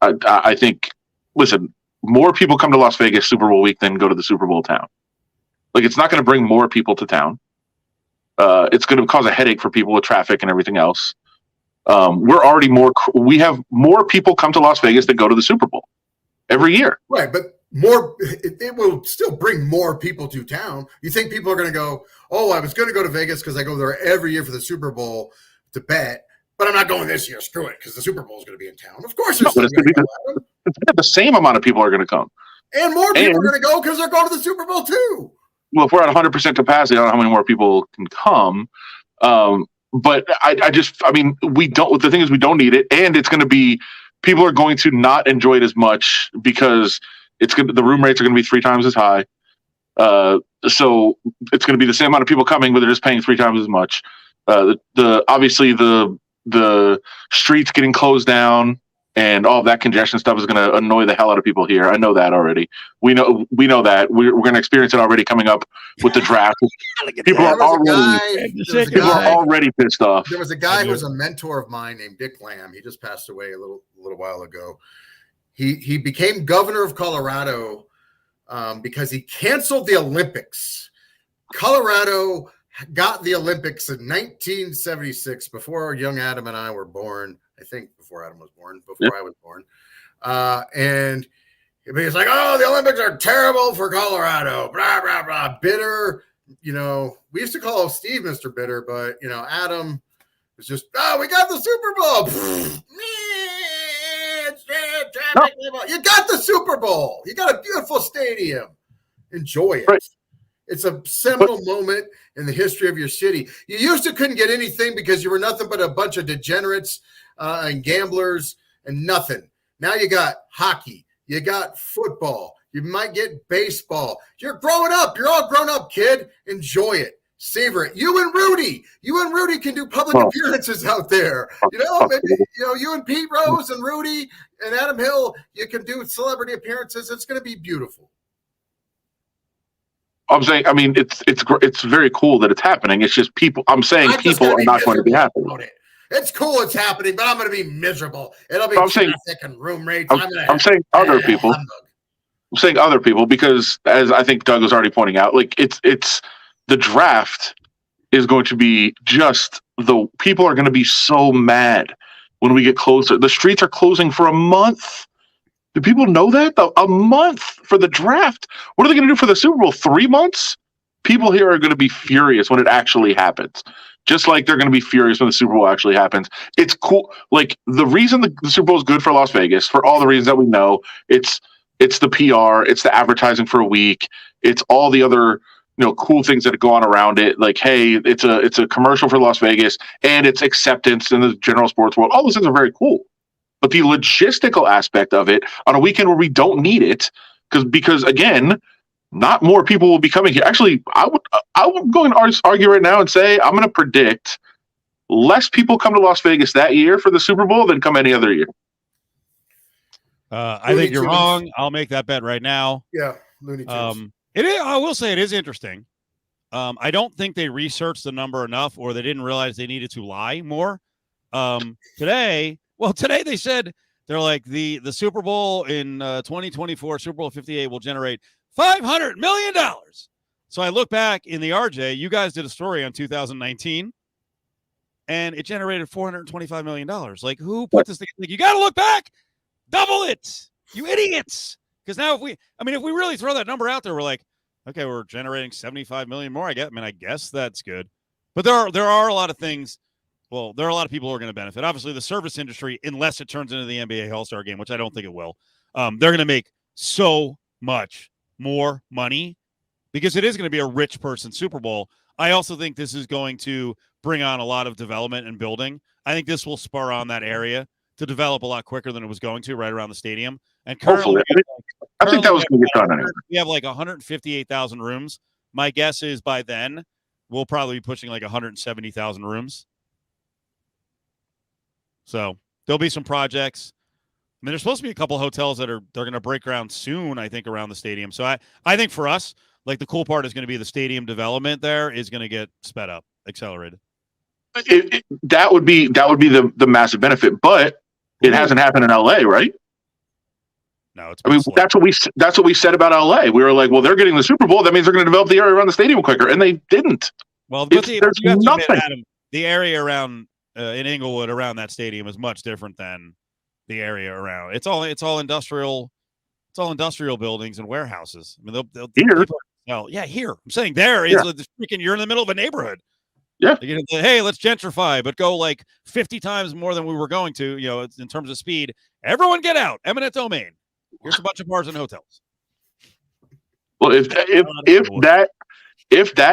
I think. Listen, more people come to Las Vegas Super Bowl week than go to the Super Bowl town. Like, it's not going to bring more people to town. It's going to cause a headache for people with traffic and everything else. We have more people come to Las Vegas than go to the Super Bowl every year.
right, but it will still bring more people to town. You think people are going to go, oh, I was going to go to Vegas because I go there every year for the Super Bowl to bet, but I'm not going this year. Screw it, because the Super Bowl is going to be in town. Of course,
But it's going to be the same amount of people are going to come.
and more people are going to go because they're going to the Super Bowl too.
Well, if we're at 100% capacity, I don't know how many more people can come. But I mean, we don't. The thing is, we don't need it, and it's going to be. People are going to not enjoy it as much because the room rates are going to be 3 times as high. So it's going to be the same amount of people coming, but they're just paying 3 times as much. Obviously the streets getting closed down and all of that congestion stuff is going to annoy the hell out of people here. I know that already. We know that we're going to experience it already coming up with the draft. People are already pissed off.
There was a guy who was a mentor of mine named Dick Lamb. He just passed away a little while ago. He became governor of Colorado because he canceled the Olympics. Colorado got the Olympics in 1976 before young Adam and I were born. I think before Adam was born, before I was born. And he's like, oh, the Olympics are terrible for Colorado. Blah, blah, blah. Bitter. We used to call Steve Mr. Bitter, but, Adam was just, oh, we got the Super Bowl. You got the Super Bowl. You got a beautiful stadium. Enjoy it. Right. It's a seminal moment in the history of your city. You used to couldn't get anything because you were nothing but a bunch of degenerates and gamblers and nothing. Now you got hockey. You got football. You might get baseball. You're growing up. You're all grown up, kid. Enjoy it. Savor it. You and Rudy can do public appearances out there. Maybe you and Pete Rose and Rudy and Adam Hill, you can do celebrity appearances. It's going to be beautiful.
I'm saying, I mean, it's very cool that it's happening. It's just people. I'm saying people are not going to be happy.
It's cool it's happening, but I'm going to be miserable. It'll be traffic and room rates.
I'm saying other people. I'm saying other people because, as I think Doug was already pointing out, like it's the draft is going to be just the people are going to be so mad when we get closer. The streets are closing for a month. Do people know that? A month for the draft. What are they going to do for the Super Bowl? 3 months? People here are going to be furious when it actually happens. Just like they're going to be furious when the Super Bowl actually happens. It's cool. Like, the reason the Super Bowl is good for Las Vegas, for all the reasons that we know, it's the PR, it's the advertising for a week, it's all the other cool things that go on around it. Like, hey, it's a commercial for Las Vegas, and it's acceptance in the general sports world. All those things are very cool. But the logistical aspect of it on a weekend where we don't need it, because again, not more people will be coming here. Actually, I would go and argue right now and say I'm going to predict less people come to Las Vegas that year for the Super Bowl than come any other year.
I think you're wrong. I'll make that bet right now.
Yeah, Looney Tunes.
I will say it is interesting. I don't think they researched the number enough, or they didn't realize they needed to lie more. Today they said they're like the Super Bowl in 2024, Super Bowl 58 will generate $500 million. So I look back in the RJ, you guys did a story on 2019 and it generated $425 million. Like, who put this together? Like, you got to look back, double it, you idiots. Because now if we really throw that number out there, we're like, okay, we're generating 75 million more. I guess that's good. But there are a lot of things. Well, there are a lot of people who are going to benefit. Obviously, the service industry, unless it turns into the NBA All-Star game, which I don't think it will, they're going to make so much more money because it is going to be a rich person Super Bowl. I also think this is going to bring on a lot of development and building. I think this will spur on that area to develop a lot quicker than it was going to right around the stadium. And currently,
Hopefully. I think that was going to get done anyway.
We have like 158,000 rooms. My guess is by then we'll probably be pushing like 170,000 rooms. So there'll be some projects. I mean, there's supposed to be a couple hotels they're going to break ground soon, I think, around the stadium. So I think for us, like the cool part is going to be the stadium development there is going to get sped up, accelerated.
That would be the massive benefit, but it hasn't happened in LA, right?
No, it's.
I mean, that's what we said about LA. We were like, well, they're getting the Super Bowl. That means they're going to develop the area around the stadium quicker, and they didn't.
Well, but you have to admit, Adam, the area around in Inglewood around that stadium is much different than the area around. It's all industrial. It's all industrial buildings and warehouses. I mean, they'll
here.
Here. I'm saying there is freaking. You're in the middle of a neighborhood.
Yeah.
Hey, let's gentrify, but go like 50 times more than we were going to. You know, in terms of speed. Everyone, get out. Eminent domain. Here's a bunch of bars and hotels.
Well, if that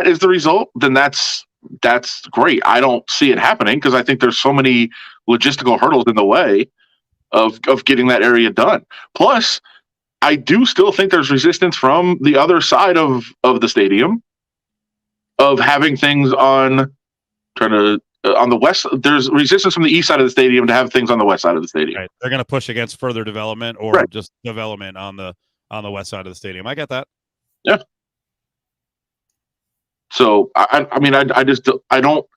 is the result, then that's great. I don't see it happening because I think there's so many logistical hurdles in the way of getting that area done. Plus, I do still think there's resistance from the other side of the stadium of having things on the west. There's resistance from the east side of the stadium to have things on the west side of the stadium.
Right. They're going to push against further development or just development on the west side of the stadium. I get that.
Yeah. So I mean I don't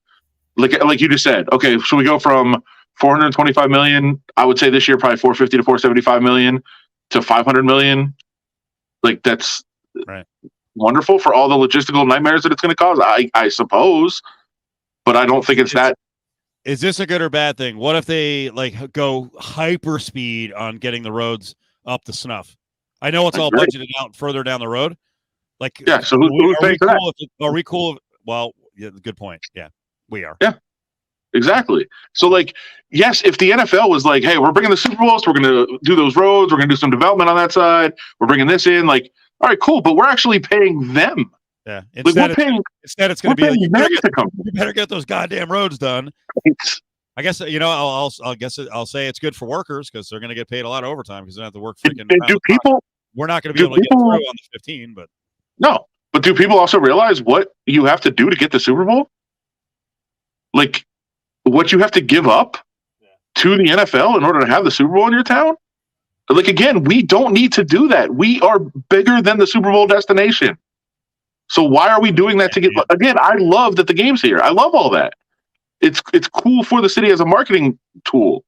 like you just said. Okay, so we go from 425 million. I would say this year probably 450 to 475 million to 500 million. Like that's
right.
Wonderful for all the logistical nightmares that it's going to cause. I suppose, but I don't think it's that.
Is this a good or bad thing? What if they like go hyper speed on getting the roads up to snuff? I know it's all budgeted out further down the road. Like,
yeah. So who's paying for that?
Are we cool? Well, yeah, good point. Yeah, we are.
Yeah, exactly. So like, yes, if the NFL was like, hey, we're bringing the Super Bowl, so we're going to do those roads, we're going to do some development on that side, we're bringing this in, like, all right, cool, but we're actually paying them.
Yeah.
Instead,
it's going to be like, you better get those goddamn roads done. I guess I'll say it's good for workers because they're going to get paid a lot of overtime because they don't have to work freaking. We're not going to be able to get through on the 15, but
no. But do people also realize what you have to do to get the Super Bowl? Like what you have to give up to the NFL in order to have the Super Bowl in your town? Like again, we don't need to do that. We are bigger than the Super Bowl destination. So why are we doing that to get? Again, I love that the game's here. I love all that. It's cool for the city as a marketing tool,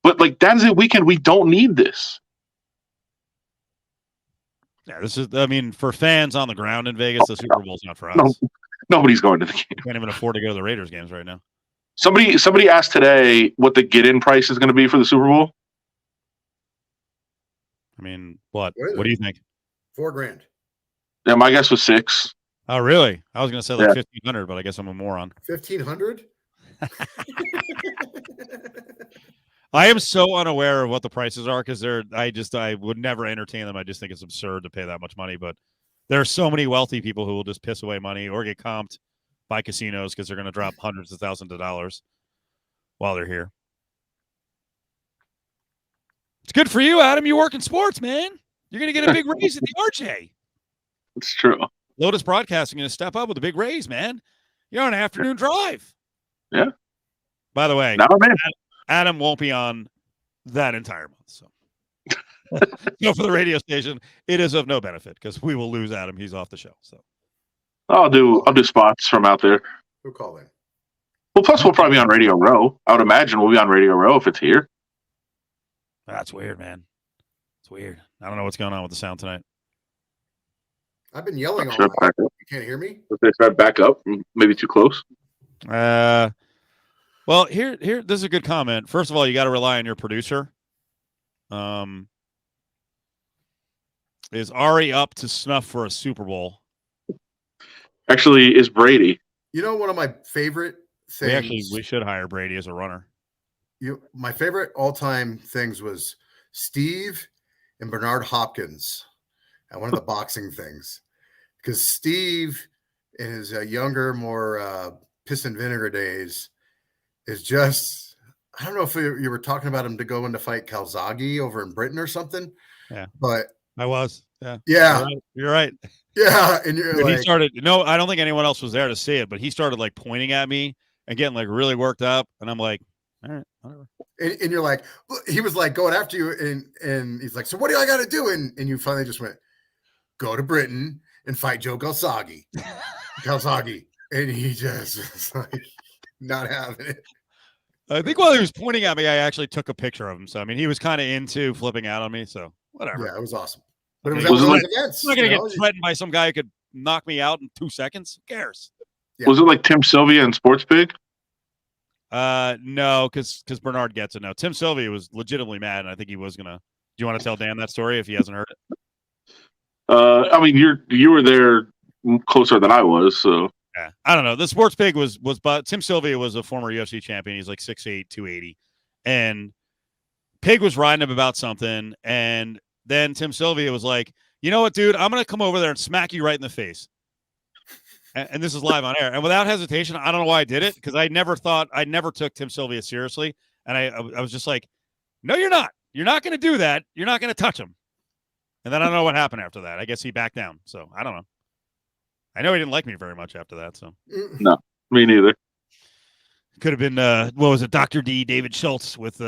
but like that is a weekend. We don't need this.
Yeah, this is. I mean, for fans on the ground in Vegas, the Super Bowl's not for us.
No, nobody's going to the game.
Can't even afford to go to the Raiders games right now.
Somebody asked today what the get-in price is going to be for the Super Bowl.
I mean, what? What do you think?
$4,000.
Yeah, my guess was $6,000.
Oh, really? I was going to say like 1,500, but I guess I'm a moron.
1,500?
I am so unaware of what the prices are because I would never entertain them. I just think it's absurd to pay that much money. But there are so many wealthy people who will just piss away money or get comped by casinos because they're going to drop hundreds of thousands of dollars while they're here. It's good for you, Adam. You work in sports, man. You're going to get a big raise at the RJ.
It's true.
Lotus Broadcasting going to step up with a big raise, man. You're on an afternoon drive.
Yeah.
By the way,
no, man.
Adam won't be on that entire month. So, for the radio station, it is of no benefit because we will lose Adam. He's off the show. So
I'll do spots from out there.
Who call in?
Well, plus we'll probably be on Radio Row. I would imagine we'll be on Radio Row if it's here.
That's weird, man. It's weird. I don't know what's going on with the sound tonight.
I've been yelling all night. You can't hear me?
If they start back up, maybe too close.
Well, here, this is a good comment. First of all, you got to rely on your producer. Is Ari up to snuff for a Super Bowl?
Actually, is Brady.
You know, one of my favorite things.
We should hire Brady as a runner.
My favorite all-time things was Steve and Bernard Hopkins at one of the boxing things. because Steve, in his younger, more piss and vinegar days, is just. I don't know if you were talking about him to go in to fight Calzaghe over in Britain or something.
Yeah,
but
I was. Yeah,
yeah,
you're right.
Yeah, and you're
Dude,
like,
he started. No, I don't think anyone else was there to see it, but he started like pointing at me and getting like really worked up, and I'm like, all right, whatever.
And you're like, he was like going after you, and he's like, so what do I got to do? And you finally just went, go to Britain and fight Joe Calzaghe, and he just was like not having it.
I think while he was pointing at me, I actually took a picture of him. So I mean, he was kind of into flipping out on me. So whatever.
Yeah, it was awesome. But it was
Was it like,
events.
I'm not gonna get threatened by some guy who could knock me out in 2 seconds. Who cares?
Yeah.
Was it like Tim Sylvia and Sports Pig?
No, because Bernard gets it. No, Tim Sylvia was legitimately mad, and I think he was gonna. Do you want to tell Dan that story if he hasn't heard it?
I mean, you were there closer than I was, so.
Yeah, I don't know. The Sports Pig was but Tim Sylvia was a former UFC champion. He's like 6'8", 280. And Pig was riding him about something. And then Tim Sylvia was like, you know what, dude? I'm going to come over there and smack you right in the face. And this is live on air. And without hesitation, I don't know why I did it, because I never took Tim Sylvia seriously. And I was just like, no, you're not. You're not going to do that. You're not going to touch him. And then I don't know what happened after that. I guess he backed down. So I don't know. I know he didn't like me very much after that. So
no, me neither.
Could have been what was it, Dr. D, David Schultz with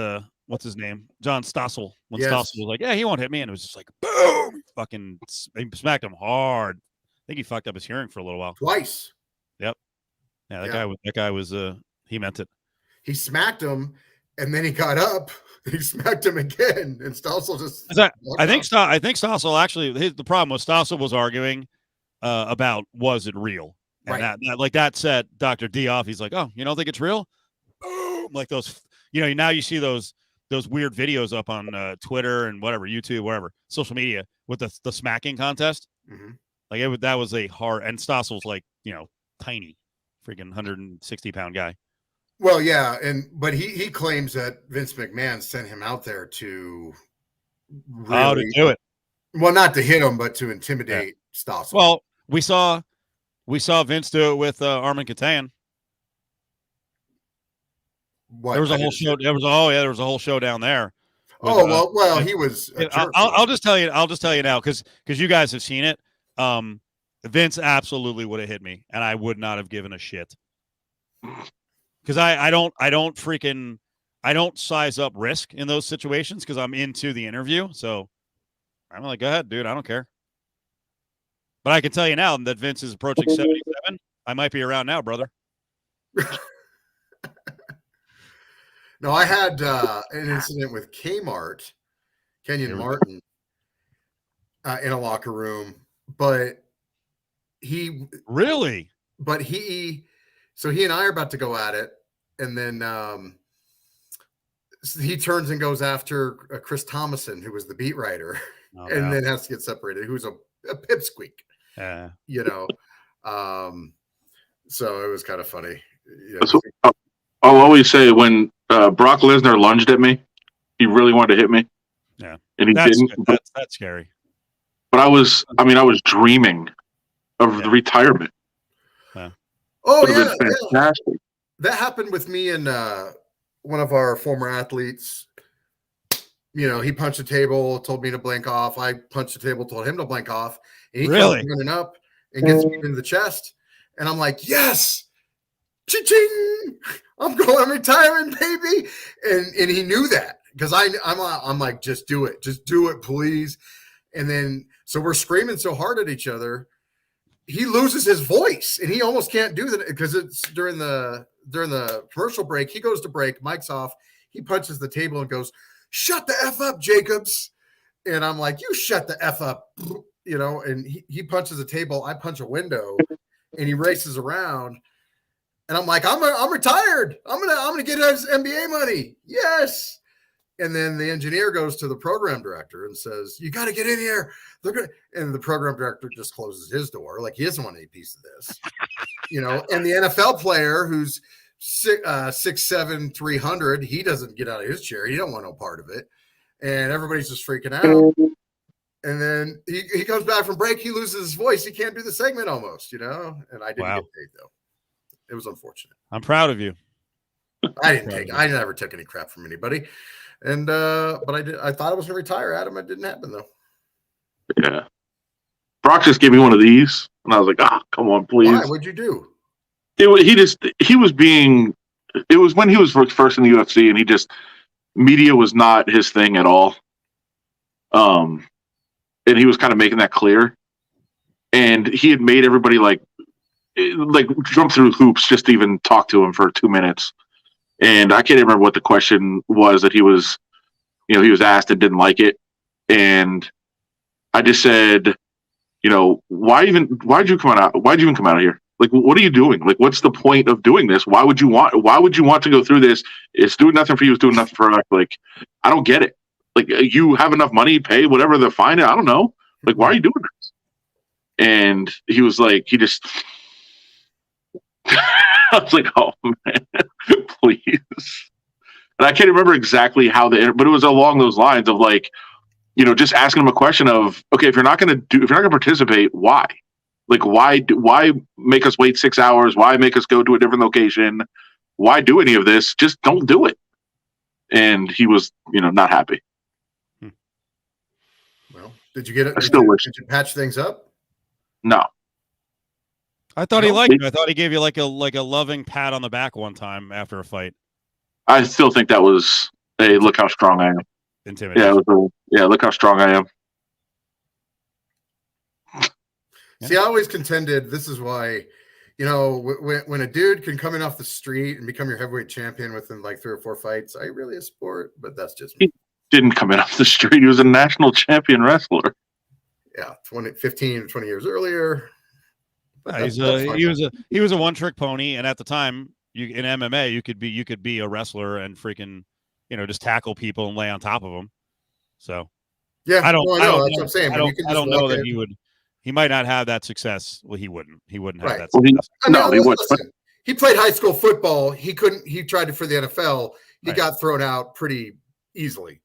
what's his name, John Stossel. When Stossel was like, yeah, he won't hit me, and it was just like boom, fucking he smacked him hard. I think he fucked up his hearing for a little while.
Twice.
Yep. Yeah, that guy was he meant it.
He smacked him, and then he got up. And he smacked him again, and Stossel just.
I think Stossel actually. The problem was Stossel was arguing about was it real, and
right.
that set Dr. D off. He's like, oh, you don't think it's real? Boom! Like those, now you see those weird videos up on Twitter and whatever, YouTube, wherever, social media with the smacking contest.
Mm-hmm.
Like that was a hard, and Stossel's like, tiny, freaking 160-pound guy.
Well, yeah, but he claims that Vince McMahon sent him out there to
to do it.
Well, not to hit him, but to intimidate Stossel.
Well, we saw Vince do it with Armin Katayan.
What?
There was a whole show. There was a whole show down there.
With, he was.
I'll just tell you. I'll just tell you now, because you guys have seen it. Vince absolutely would have hit me, and I would not have given a shit. Because I don't size up risk in those situations, because I'm into the interview. So I'm like, go ahead, dude. I don't care. But I can tell you now that Vince is approaching 77. I might be around now, brother.
No, I had an incident with Kmart, Kenyon Martin, in a locker room, but he
really.
But he and I are about to go at it, and then he turns and goes after Chris Thomason, who was the beat writer, then has to get separated. Who's a pipsqueak. So it was kind of funny.
So, I'll always say, when Brock Lesnar lunged at me, he really wanted to hit me.
Yeah,
and he didn't.
That's scary.
But I was dreaming of the retirement.
Yeah.
Oh,
yeah, fantastic.
That happened with me and one of our former athletes. He punched a table, told me to blank off. I punched the table, told him to blank off. And he comes running up and gets me into the chest. And I'm like, yes, cha-ching! I'm retiring, baby. And he knew that, because I'm like, just do it, please. And then so we're screaming so hard at each other, he loses his voice, and he almost can't do that, because it's during the commercial break. He goes to break, mic's off. He punches the table and goes, "Shut the F up, Jacobs." And I'm like, you shut the F up, and he punches the table. I punch a window, and he races around. And I'm like, I'm retired. I'm gonna get his NBA money. Yes. And then the engineer goes to the program director and says, "You got to get in here." And the program director just closes his door, like he doesn't want any piece of this, And the NFL player, who's 6'7", 300, he doesn't get out of his chair. He don't want no part of it. And everybody's just freaking out. And then he comes back from break. He loses his voice. He can't do the segment almost, And I didn't get paid though. It was unfortunate.
I'm proud of you.
I never took any crap from anybody. And but I thought I was gonna retire, Adam. It didn't happen though.
Yeah. Brock just gave me one of these, and I was like, come on, please.
Why? What'd you do?
It was when he was first in the UFC, and media was not his thing at all. And he was kind of making that clear. And he had made everybody like jump through hoops just to even talk to him for 2 minutes. And I can't even remember what the question was that he was asked and didn't like it. And I just said, why'd you even come out of here? Like, what are you doing? Like, what's the point of doing this? Why would you want to go through this? It's doing nothing for you. It's doing nothing for us. Like, I don't get it. Like, you have enough money, pay whatever the fine. I don't know. Like, why are you doing this? And he was like, I was like, oh man, please. And I can't remember exactly how but it was along those lines of like, just asking him a question of, okay, if you're not going to participate, why? Like, why make us wait 6 hours? Why make us go to a different location? Why do any of this? Just don't do it. And he was, not happy.
Well, did you get it?
Did
you patch things up?
No.
I thought he liked you. I thought he gave you like a loving pat on the back one time after a fight.
I still think that was a look how strong I am.
Intimidating.
Yeah, look how strong I am.
See, I always contended this is why, when a dude can come in off the street and become your heavyweight champion within like 3 or 4 fights, I really a sport, but that's just me.
He didn't come in off the street. He was a national champion wrestler.
Yeah, 15, 20 years earlier.
He was a one-trick pony, and at the time, in MMA, you could be a wrestler and freaking, just tackle people and lay on top of them. So
yeah,
I don't know.
That's what I'm saying.
I don't know that he would. He might not have that success. Well, he wouldn't. He wouldn't have that
success.
He
would.
Listen, he played high school football. He couldn't. He tried it for the NFL. He got thrown out pretty easily.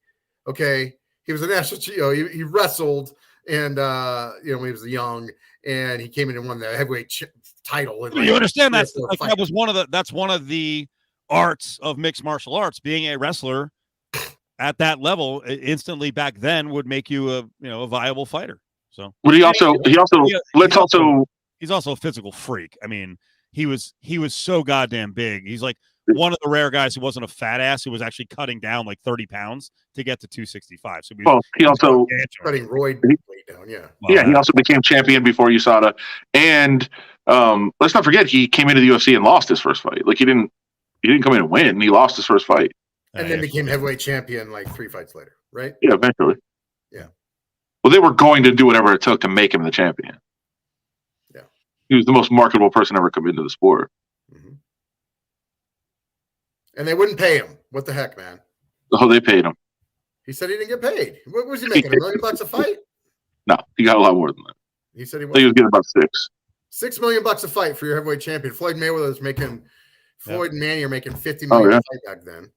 Okay, he was a national. He wrestled, and when he was young, and he came in and won the heavyweight title. And
you understand that was one of the arts of mixed martial arts. Being a wrestler at that level instantly back then would make you a viable fighter. So,
but he's also
a physical freak. I mean, he was so goddamn big. He's like one of the rare guys who wasn't a fat ass, who was actually cutting down like 30 pounds to get to 265. So
he also cutting roid weight down. Yeah.
He also became champion before USADA. And let's not forget, he came into the UFC and lost his first fight. Like, he didn't come in and win. He lost his first fight.
And then became heavyweight champion like 3 fights later, right?
Yeah, eventually.
Yeah.
Well, they were going to do whatever it took to make him the champion.
Yeah.
He was the most marketable person ever come into the sport.
Mm-hmm. And they wouldn't pay him. What the heck, man?
Oh, they paid him.
He said he didn't get paid. What was he making? $1 million a fight?
No, he got a lot more than that.
He said he
was getting about $6
million a fight for your heavyweight champion. Floyd Mayweather was making Floyd and Manny are making $50 million a fight back then.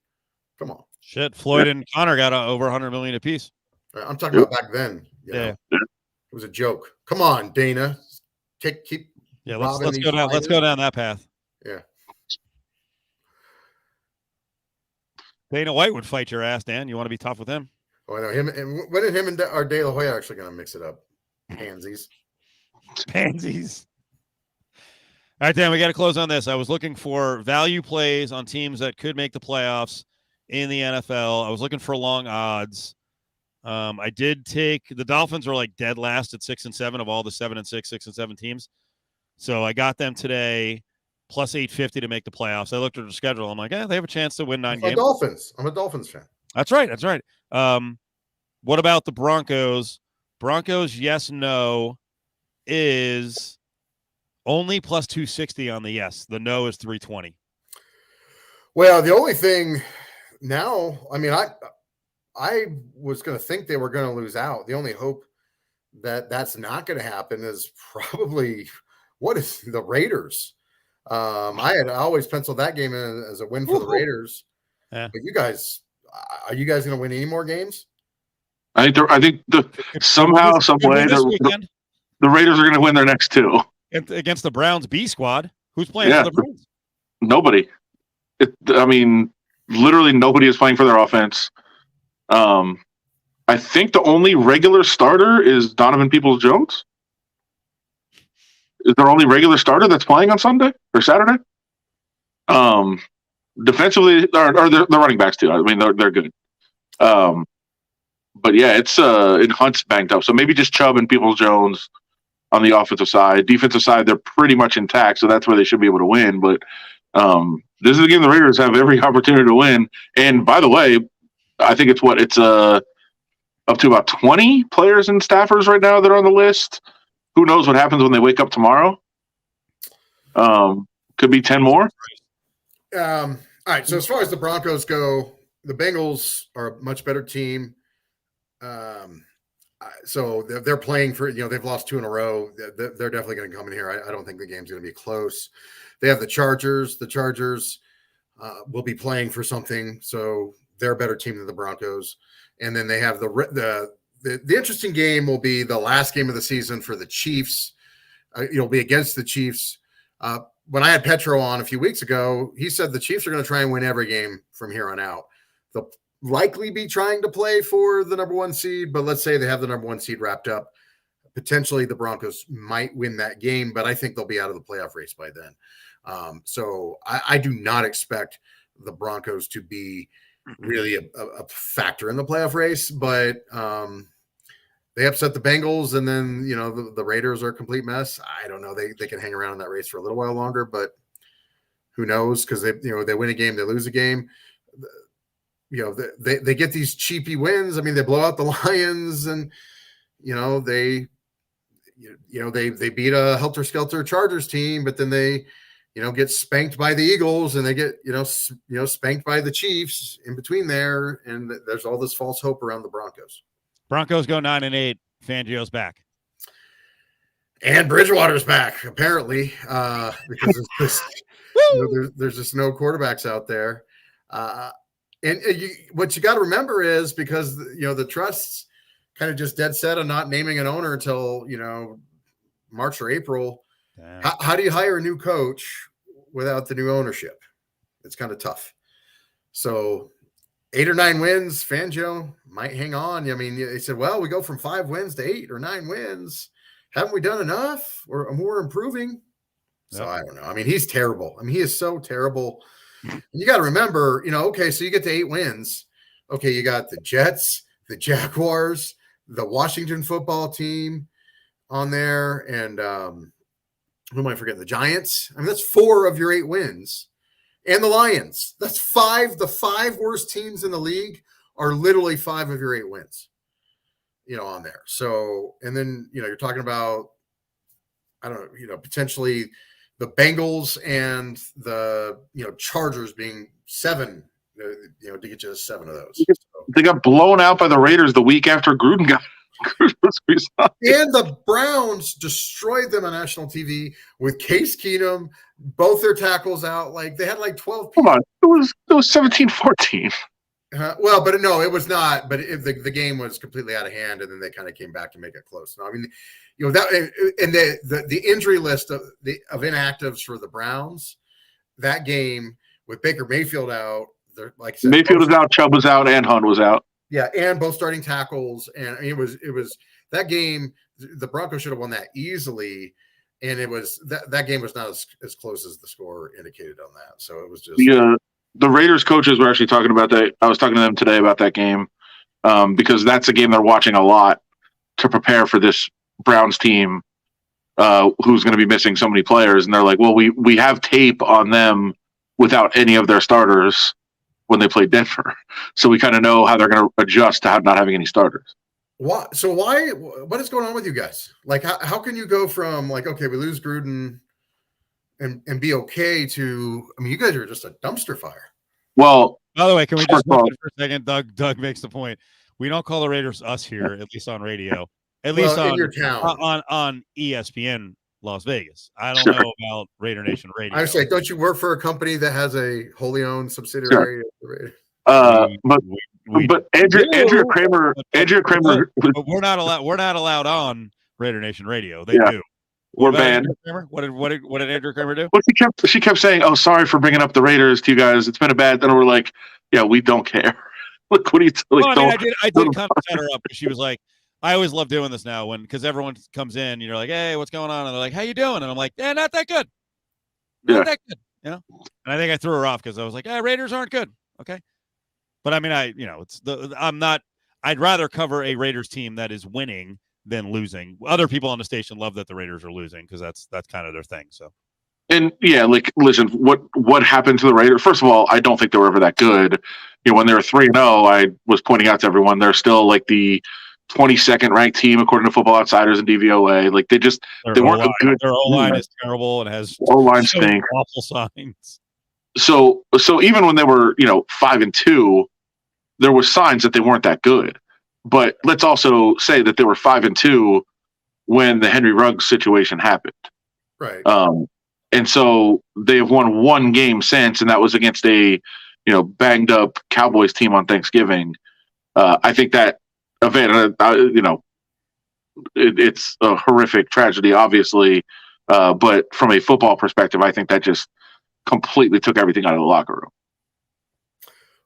Come on.
Shit, Floyd and Conor got over $100 million apiece.
I'm talking about back then. It was a joke. Come on, Dana. Let's
go down. Let's go down that path.
Yeah.
Dana White would fight your ass, Dan. You want to be tough with him?
Oh, I know him. And when did him and De La Hoya actually going to mix it up? Pansies.
All right, Dan, we got to close on this. I was looking for value plays on teams that could make the playoffs in the NFL. I was looking for long odds. I did take the Dolphins were like dead last at 6 and 7 of all the 7 and 6 and 7 teams. So I got them today plus 850 to make the playoffs. I looked at their schedule. I'm like, they have a chance to win 9 games.
Dolphins. I'm a Dolphins fan.
That's right. What about the Broncos? Broncos, yes, no, is only plus 260 on the yes. The no is 320.
Well, the only thing now, I mean, I was going to think they were going to lose out. The only hope that that's not going to happen is probably the Raiders. I had always penciled that game in as a win for the Raiders.
Yeah.
But are you guys going to win any more games?
I think somehow, some way,
this weekend
the Raiders are going to win their next two
against the Browns B squad. Who's playing
Yeah.
for the Browns?
Nobody. I mean, literally nobody is playing for their offense. I think the only regular starter is Donovan Peoples-Jones. Is their only regular starter that's playing on Sunday or Saturday? Defensively, or the running backs too. I mean, they're good. But yeah, it's Hunt's banged up, so maybe just Chubb and Peoples-Jones on the offensive side. Defensive side, they're pretty much intact, so that's where they should be able to win. But this is a game the Raiders have every opportunity to win. And by the way, I think it's up to about 20 players and staffers right now that are on the list. Who knows what happens when they wake up tomorrow? Could be 10 more.
All right. So as far as the Broncos go, the Bengals are a much better team. So they're playing for, they've lost 2 in a row. They're definitely going to come in here. I don't think the game's going to be close. They have the Chargers. The Chargers will be playing for something. So they're a better team than the Broncos. And then they have the interesting game will be the last game of the season for the Chiefs. It'll be against the Chiefs. When I had Petro on a few weeks ago, he said the Chiefs are going to try and win every game from here on out. They'll likely be trying to play for the number 1 seed, but let's say they have the number 1 seed wrapped up. Potentially the Broncos might win that game, but I think they'll be out of the playoff race by then. So I do not expect the Broncos to be really a factor in the playoff race, but they upset the Bengals, and then the Raiders are a complete mess. I don't know. They can hang around in that race for a little while longer, but who knows? Because they win a game, they lose a game. They get these cheapy wins. I mean, they blow out the Lions, and they beat a helter-skelter Chargers team, but then they get spanked by the Eagles, and they get spanked by the Chiefs in between there, and there's all this false hope around the Broncos.
Broncos go 9-8. Fangio's back,
and Bridgewater's back apparently because there's just no quarterbacks out there. What you got to remember is because the trusts kind of just dead set on not naming an owner until March or April. How do you hire a new coach without the new ownership? It's kind of tough. So 8 or 9 wins, Fangio might hang on. I mean, they said, well, we go from 5 wins to 8 or 9 wins. Haven't we done enough? Or we're improving. So I don't know. I mean, he's terrible. I mean, he is so terrible. And you got to remember, okay, so you get to 8 wins. Okay, you got the Jets, the Jaguars, the Washington football team on there, and who am I forgetting? The Giants. I mean, that's 4 of your 8 wins. And the Lions. That's 5. The 5 worst teams in the league are literally 5 of your 8 wins, on there. So, and then, you're talking about, I don't know, potentially the Bengals and the, Chargers being 7, to get you 7 of those. So.
They got blown out by the Raiders the week after Gruden got
and the Browns destroyed them on national TV with Case Keenum, both their tackles out. Like they had 12 people.
Come on, it was 17-14.
Well, but no, it was not. But the game was completely out of hand, and then they kind of came back to make it close. No, I mean, that and the injury list of inactives for the Browns, that game with Baker Mayfield out, like I said,
Mayfield was out, Chubb was out, and Hunt was out.
Yeah, and both starting tackles, and it was that game. The Broncos should have won that easily, and it was that game was not as close as the score indicated on that. So it was just
the Raiders coaches were actually talking about that. I was talking to them today about that game because that's a game they're watching a lot to prepare for this Browns team who's going to be missing so many players, and they're like, well, we have tape on them without any of their starters when they played Denver. So we kind of know how they're going to adjust to not having any starters.
What is going on with you guys? Like, how can you go from okay, we lose Gruden and be okay to, I mean, you guys are just a dumpster fire.
Well,
by the way, can we just for a second? Doug makes the point. We don't call the Raiders us here, at least on radio, at least on
your town.
on ESPN Las Vegas. I don't know about Raider Nation Radio.
I was like, don't you work for a company that has a wholly owned subsidiary of the Raiders?
But but Andrea Kramer,
but we're not allowed. We're not allowed on Raider Nation Radio. They do.
We're banned.
What did Andrew Kramer do?
Well, she kept saying, "Oh, sorry for bringing up the Raiders to you guys. It's been a bad." Then we're like, "Yeah, we don't care." Look, what do you? Like,
well, I did kind of set her up because she was like, "I always love doing this now because everyone comes in, you're like, hey, what's going on?' And they're like, how you doing?' And I'm like, yeah, not that good, not that good, you know." And I think I threw her off because I was like, Raiders aren't good, okay. But I mean, I'd rather cover a Raiders team that is winning than losing. Other people on the station love that the Raiders are losing because that's kind of their thing. So,
and like, listen, what happened to the Raiders? First of all, I don't think they were ever that good. You know, when they were 3-0, I was pointing out to everyone they're still like the 22nd ranked team according to Football Outsiders and DVOA. Like they weren't a good.
Their O-line is terrible and has
O-line stink.
Awful signs.
So even when they were 5-2, there were signs that they weren't that good. But let's also say that they were 5-2 when the Henry Ruggs situation happened.
Right.
And so they've won one game since, and that was against a banged up Cowboys team on Thanksgiving. I think that event, it's a horrific tragedy, obviously. But from a football perspective, I think that just completely took everything out of the locker room.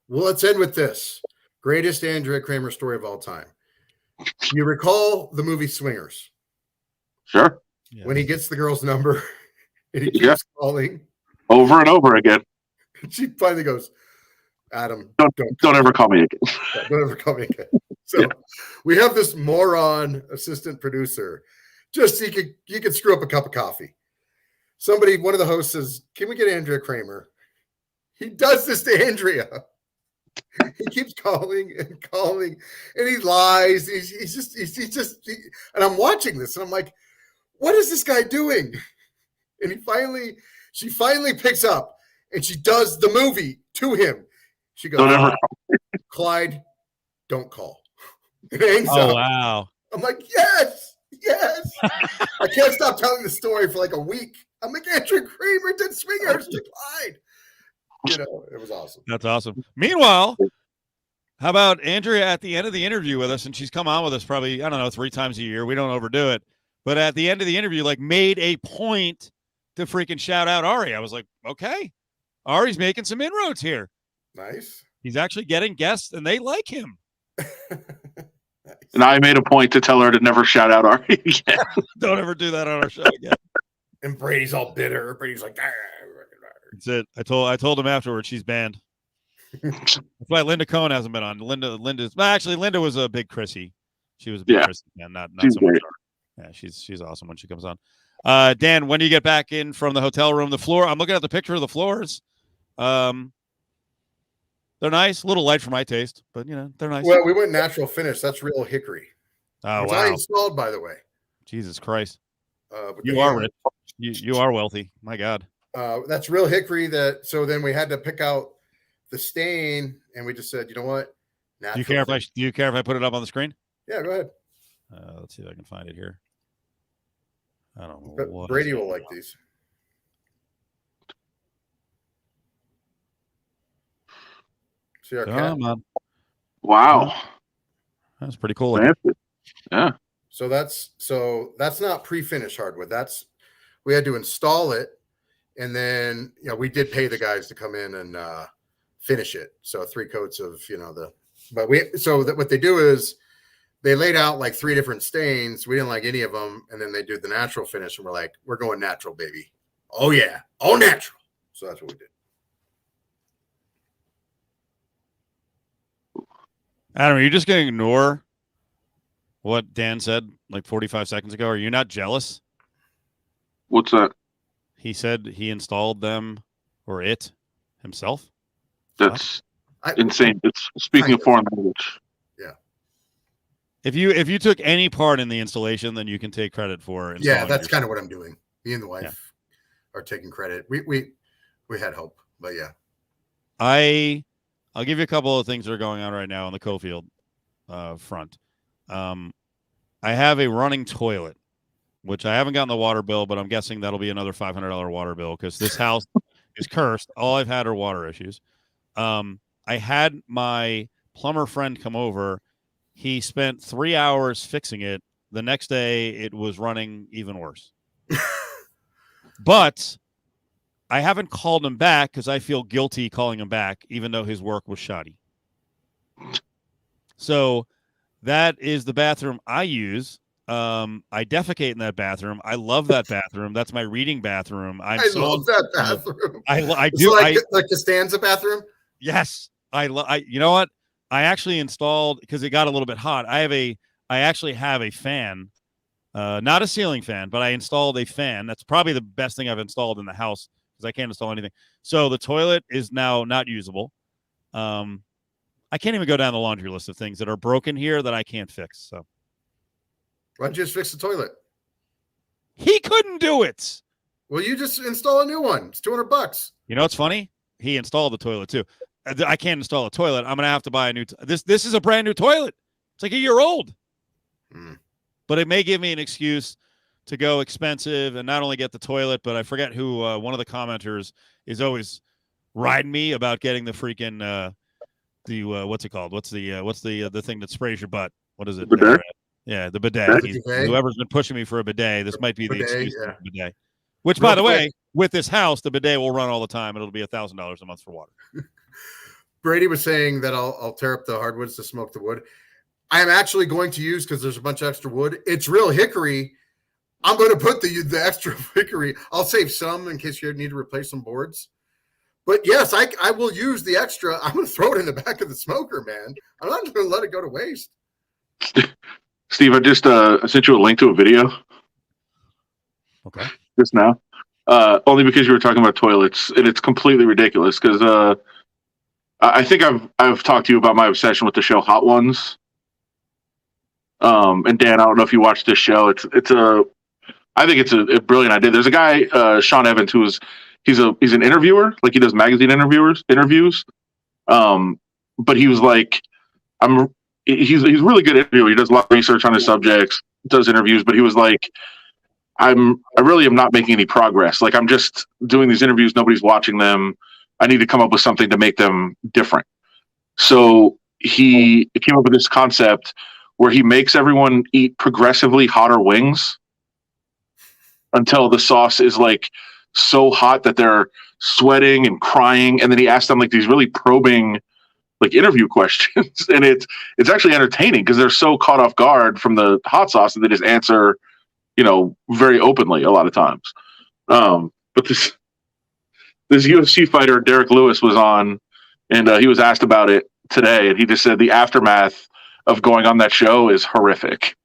Well, let's end with this. Greatest Andrea Kramer story of all time. You recall the movie Swingers?
Sure.
Yeah.
When he gets the girl's number and he keeps calling
over and over again.
She finally goes, Adam,
don't ever call me again.
Don't ever call me again. So we have this moron assistant producer. Just he could screw up a cup of coffee. One of the hosts says, can we get Andrea Kramer? He does this to Andrea. He keeps calling and calling, and he lies. He's just, and I'm watching this, and I'm like, what is this guy doing? And she finally picks up, and she does the movie to him. She goes, Clyde, don't call. And hangs up.
Oh, wow.
I'm like, yes. I can't stop telling the story for like a week. I'm like, Andrea Kramer did Swingers to Clyde. It was awesome.
That's awesome. Meanwhile, how about Andrea at the end of the interview with us? And she's come on with us probably, 3 times a year. We don't overdo it. But at the end of the interview, made a point to freaking shout out Ari. I was like, okay, Ari's making some inroads here.
Nice.
He's actually getting guests, and they like him.
Nice. And I made a point to tell her to never shout out Ari again.
Don't ever do that on our show again.
And Brady's all bitter. Brady's like,
that's it. I told him afterwards she's banned. That's why Linda Cohn hasn't been on. Linda was a big Chrissy. She was a big Chrissy fan, not so much. Yeah, she's awesome when she comes on. Dan, when do you get back in from the hotel room? The floor. I'm looking at the picture of the floors. They're nice, a little light for my taste, but they're nice.
Well, we went natural finish. That's real hickory.
Oh,
wow.
I
installed, by the way.
Jesus Christ. You are rich. You are wealthy. My God.
That's real hickory. So then we had to pick out the stain, and we just said, you know what?
Do you care if I put it up on the screen?
Yeah, go ahead.
Let's see if I can find it here. I don't know.
But Brady will like these. See our cat?
Wow.
That's pretty cool.
Yeah.
So that's not pre-finished hardwood. We had to install it, and then we did pay the guys to come in and finish it. So 3 coats of what they do is they laid out like 3 different stains. We didn't like any of them, and then they do the natural finish, and we're like, we're going natural, baby. Oh yeah, all natural. So that's what we did.
Adam, are you just going to ignore what Dan said like 45 seconds ago? Are you not jealous?
What's that?
He said he installed them or it himself.
That's insane. It's speaking of foreign language.
Yeah.
If you took any part in the installation, then you can take credit for it.
Yeah, that's kind of what I'm doing. Me and the wife are taking credit. We had hope, but yeah.
I'll give you a couple of things that are going on right now on the Cofield front. I have a running toilet, which I haven't gotten the water bill, but I'm guessing that'll be another $500 water bill because this house is cursed. All I've had are water issues. I had my plumber friend come over. He spent 3 hours fixing it. The next day, it was running even worse. But I haven't called him back because I feel guilty calling him back, even though his work was shoddy. So that is the bathroom I use. I defecate in that bathroom. I love that bathroom. That's my reading bathroom.
I love that bathroom.
I
It's
do.
like the Stanza bathroom.
Yes, you know what? I actually installed, because it got a little bit hot. I actually have a fan, not a ceiling fan, but I installed a fan. That's probably the best thing I've installed in the house because I can't install anything. So the toilet is now not usable. I can't even go down the laundry list of things that are broken here that I can't fix. So
why don't you just fix the toilet?
He couldn't do it.
Well, you just install a new one. It's $200.
You know what's funny? He installed the toilet too. I can't install a toilet. I'm gonna have to buy a new. This is a brand new toilet. It's like a year old. But it may give me an excuse to go expensive and not only get the toilet, but I forget who one of the commenters is always riding me about getting the freaking what's it called? What's the thing that sprays your butt? What is it?
Bidet?
Yeah, the bidet. Whoever's been pushing me for a bidet, this might be the excuse for the bidet. Which, by the way, with this house, the bidet will run all the time, and it'll be $1,000 a month for water.
Brady was saying that I'll tear up the hardwoods to smoke the wood. I am actually going to use, because there's a bunch of extra wood. It's real hickory. I'm going to put the extra hickory. I'll save some in case you need to replace some boards. But yes, I will use the extra. I'm going to throw it in the back of the smoker, man. I'm not going to let it go to waste.
Steve, I just sent you a link to a video.
Okay.
Just now. Only because you were talking about toilets, and it's completely ridiculous because I think I've talked to you about my obsession with the show Hot Ones. And Dan, I don't know if you watched this show. I think it's a brilliant idea. There's a guy, Sean Evans, he's an interviewer, like he does magazine interviews. But he was like, he's a really good interviewer. He does a lot of research on his subjects, does interviews, but he was like, I really am not making any progress. Like, I'm just doing these interviews. Nobody's watching them. I need to come up with something to make them different. So he came up with this concept where he makes everyone eat progressively hotter wings until the sauce is like so hot that they're sweating and crying. And then he asked them like these really probing like interview questions. And it's actually entertaining because they're so caught off guard from the hot sauce that they just answer, very openly a lot of times. But this UFC fighter, Derek Lewis, was on, and he was asked about it today. And he just said the aftermath of going on that show is horrific.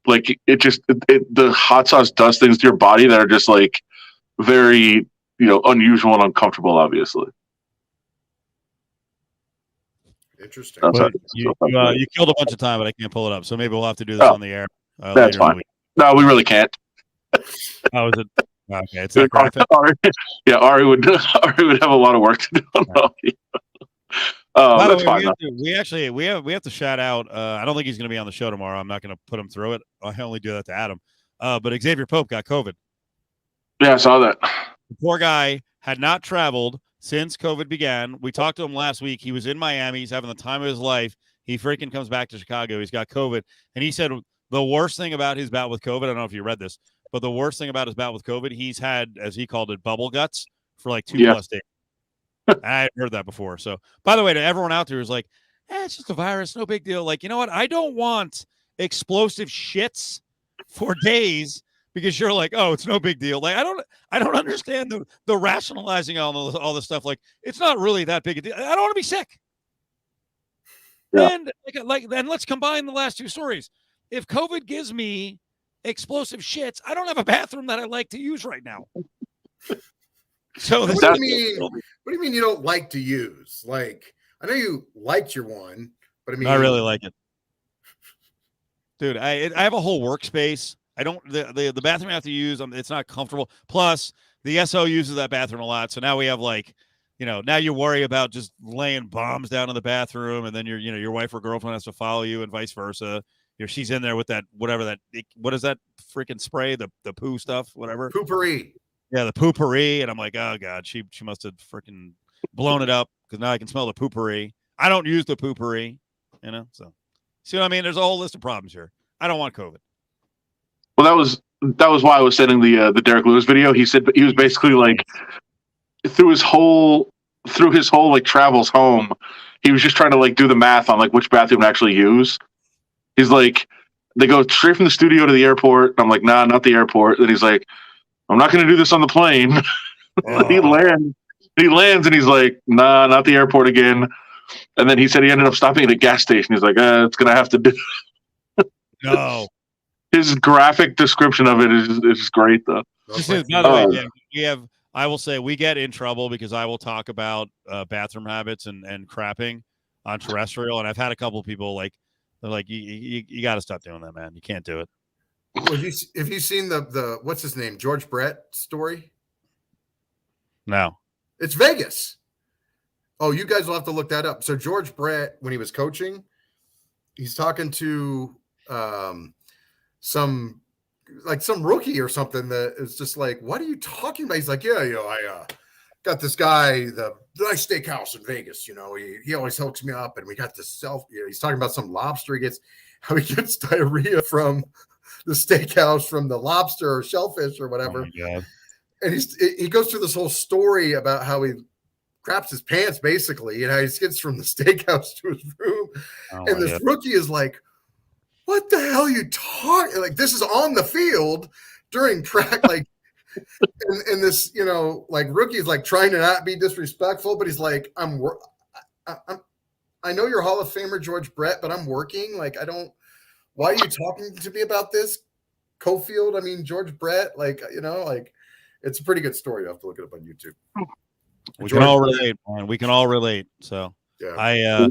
Like the hot sauce does things to your body that are just like very, unusual and uncomfortable, obviously.
Interesting.
You killed a bunch of time, but I can't pull it up. So maybe we'll have to do this on the air.
That's fine. No, we really can't.
Oh, is it? Okay, it's not graphic.
Ari would have a lot of work to do. That's fine.
We have to shout out. I don't think he's going to be on the show tomorrow. I'm not going to put him through it. I only do that to Adam. But Xavier Pope got COVID.
Yeah, I saw that.
The poor guy had not traveled since COVID began. We talked to him last week. He was in Miami. He's having the time of his life. He freaking comes back to Chicago. He's got COVID. And he said the worst thing about his bout with COVID, I don't know if you read this, but the worst thing about his bout with COVID, he's had, as he called it, bubble guts for like 2+ days. I heard that before. So, by the way, to everyone out there who's like, it's just a virus, no big deal. Like, you know what? I don't want explosive shits for days because you're like, oh, it's no big deal. Like, I don't understand the rationalizing all this stuff. Like, it's not really that big a deal. I don't want to be sick. Yeah. And then let's combine the last two stories. If COVID gives me explosive shits, I don't have a bathroom that I like to use right now. So
what do you mean you don't like to use? Like, I know you liked your one, but I
really like it, dude. I have a whole workspace. I don't the bathroom I have to use. It's not comfortable. Plus, the SO uses that bathroom a lot, so now we have now you worry about just laying bombs down in the bathroom, and then your wife or girlfriend has to follow you, and vice versa. She's in there with that what is that freaking spray? The poo stuff, whatever.
Poopery.
Yeah, the poopery, and I'm like, oh god, she must have freaking blown it up because now I can smell the poopery. I don't use the poopery. You know, so see what I mean? There's a whole list of problems here. I don't want COVID.
Well, that was why I was sending the Derek Lewis video. He said he was basically like through his whole like travels home, he was just trying to like do the math on like which bathroom to actually use. He's like, they go straight from the studio to the airport. I'm like, nah, not the airport. Then he's like, I'm not going to do this on the plane. He lands and he's like, nah, not the airport again. And then he said he ended up stopping at a gas station. He's like, it's going to have to do.
No.
His graphic description of it is great, though.
By the way, Dan, we have. I will say we get in trouble because I will talk about bathroom habits and crapping on terrestrial, and I've had a couple of people like they're like, you got to stop doing that, man. You can't do it.
Well, have you seen the what's his name, George Brett story?
No, it's
Vegas. Oh, you guys will have to look that up. So George Brett, when he was coaching, he's talking to some rookie or something that is just like, what are you talking about? He's like, yeah, I got this guy, the nice steakhouse in Vegas. He always hooks me up, and we got this he's talking about some lobster. How he gets diarrhea from the steakhouse, from the lobster or shellfish or whatever.
Oh my God.
And he goes through this whole story about how he craps his pants basically, and how he gets from the steakhouse to his room. And this rookie is like, what the hell are you talking? Like, this is on the field during track, like, and this, like, rookie is like trying to not be disrespectful, but he's like, I know you're Hall of Famer George Brett, but I'm working. Like, why are you talking to me about this? Cofield, I mean, George Brett, like, it's a pretty good story. You have to look it up on YouTube.
We can all relate, man. We can all relate. So
yeah.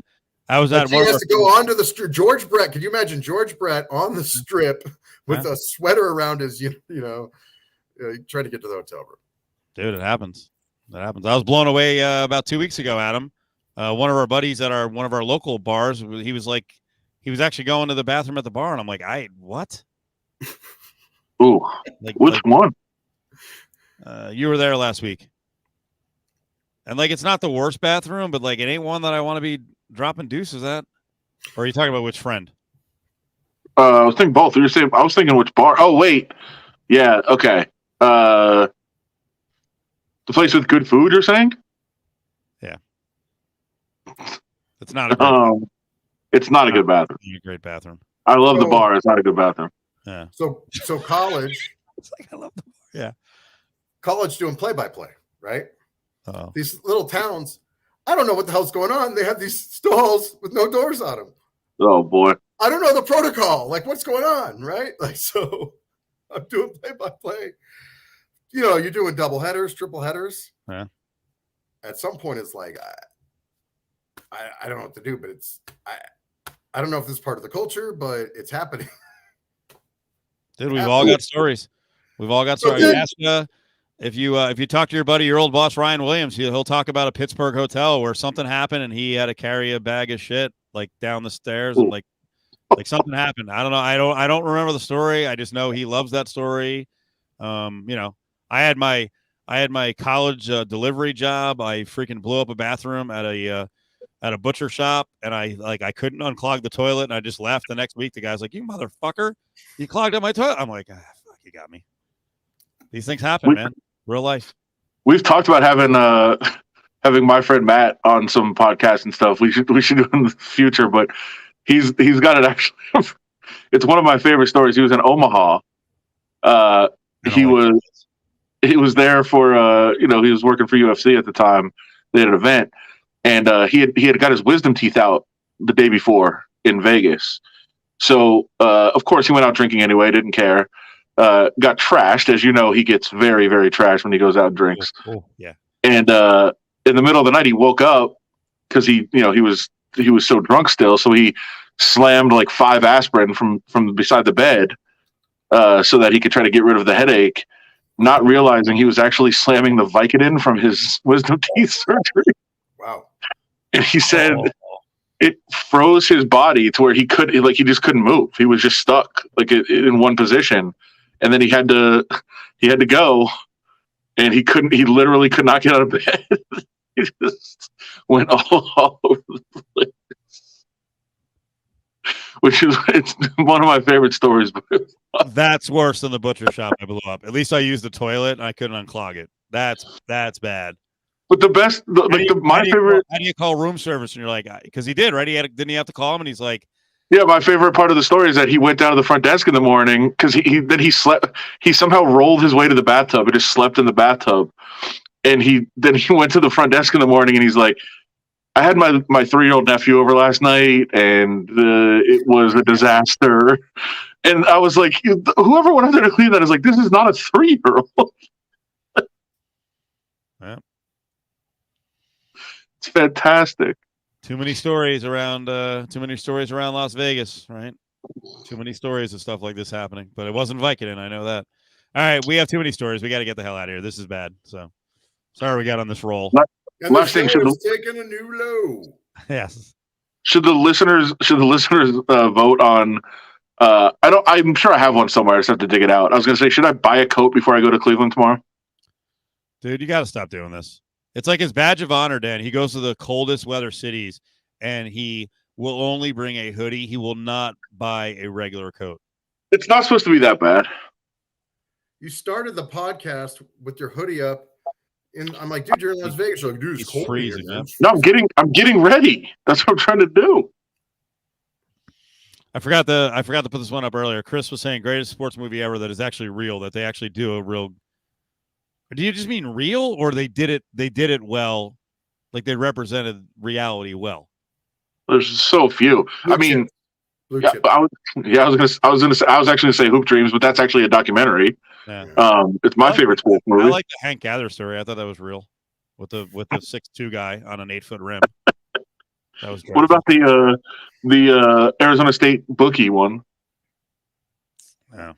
I was at
he has to go onto the strip. George Brett, can you imagine George Brett on the strip with a sweater around his, trying to get to the hotel room?
Dude, it happens. I was blown away about 2 weeks ago, Adam. One of our buddies at one of our local bars, he was actually going to the bathroom at the bar, and I'm like, what?
Ooh, which one?
You were there last week. And like, it's not the worst bathroom, but like, it ain't one that I want to be dropping deuces at. Or are you talking about which friend?
I was thinking both. I was thinking which bar. Oh, wait. Yeah. Okay. The place with good food, you're saying?
Yeah. It's not a great
it's not a good bathroom.
A great bathroom.
I love the bar. It's not a good bathroom.
Yeah.
So college.
It's like, I love the bar. Yeah.
College doing play-by-play, right?
Oh.
These little towns, I don't know what the hell's going on. They have these stalls with no doors on them.
Oh, boy.
I don't know the protocol. Like, what's going on, right? Like, so I'm doing play-by-play. You're doing double headers, triple headers.
Yeah.
At some point, it's like, I don't know what to do, but I don't know if this is part of the culture, but it's happening.
Dude, we've all got stories. If you talk to your buddy, your old boss Ryan Williams, he'll talk about a Pittsburgh hotel where something happened and he had to carry a bag of shit like down the stairs and like something happened. I don't know. I don't remember the story. I just know he loves that story. I had my college delivery job. I freaking blew up a bathroom at a butcher shop, and I couldn't unclog the toilet, and I just left. The next week, the guy's like, "You motherfucker, you clogged up my toilet." I'm like, fuck, you got me. These things happen, man. Real life.
We've talked about having my friend Matt on some podcasts and stuff. We should do it in the future, but he's got it actually. It's one of my favorite stories. He was in Omaha. He was there for he was working for UFC at the time. They had an event, and he had got his wisdom teeth out the day before in Vegas. So of course he went out drinking anyway. Didn't care. Got trashed. As you know, he gets very, very trashed when he goes out and drinks.
Oh, yeah.
And in the middle of the night, he woke up because he was so drunk still. So he slammed like 5 aspirin from beside the bed so that he could try to get rid of the headache, not realizing he was actually slamming the Vicodin from his wisdom teeth surgery.
Wow.
And he said it froze his body to where he just couldn't move. He was just stuck in one position. And then he had to go, and he literally could not get out of bed. He just went all over the place. which is it's one of my favorite stories.
That's worse than the butcher shop I blew up. At least I used the toilet and I couldn't unclog it. That's bad.
But the best, my favorite.
How do you call room service? And you're like, because he did, right? Didn't he have to call him? And he's like,
yeah, my favorite part of the story is that he went down to the front desk in the morning because he slept. He somehow rolled his way to the bathtub and just slept in the bathtub. And he went to the front desk in the morning and he's like, I had my 3-year-old nephew over last night and it was a disaster. And I was like, whoever went out there to clean that is like, this is not a 3-year-old.
Yeah.
It's fantastic.
Too many stories around Las Vegas, right? Too many stories of stuff like this happening. But it wasn't Vicodin, I know that. All right, we have too many stories. We got to get the hell out of here. This is bad. So sorry we got on this roll.
And the show is taking a new low.
Yes.
Should the listeners vote on I'm sure I have one somewhere. I just have to dig it out. I was gonna say, should I buy a coat before I go to Cleveland tomorrow?
Dude, you gotta stop doing this. It's like his badge of honor, Dan. He goes to the coldest weather cities and he will only bring a hoodie. He will not buy a regular coat.
It's not supposed to be that bad.
You started the podcast with your hoodie up. And I'm like, dude, you're in Las Vegas. You're like, dude, it's cold
freezing,
here,
man.
No, I'm getting ready. That's what I'm trying to do.
I forgot to put this one up earlier. Chris was saying greatest sports movie ever that is actually real, that they actually do a real. Do you just mean real, or they did it well, like they represented reality well?
There's so few.
Blue
I mean,
chip.
I was actually gonna say Hoop Dreams, but that's actually a documentary.
Yeah.
It's my favorite sports movie.
I like the Hank Gather story. I thought that was real, with the 6'2" guy on an 8-foot rim. That was great.
What about the Arizona State bookie one?
Yeah.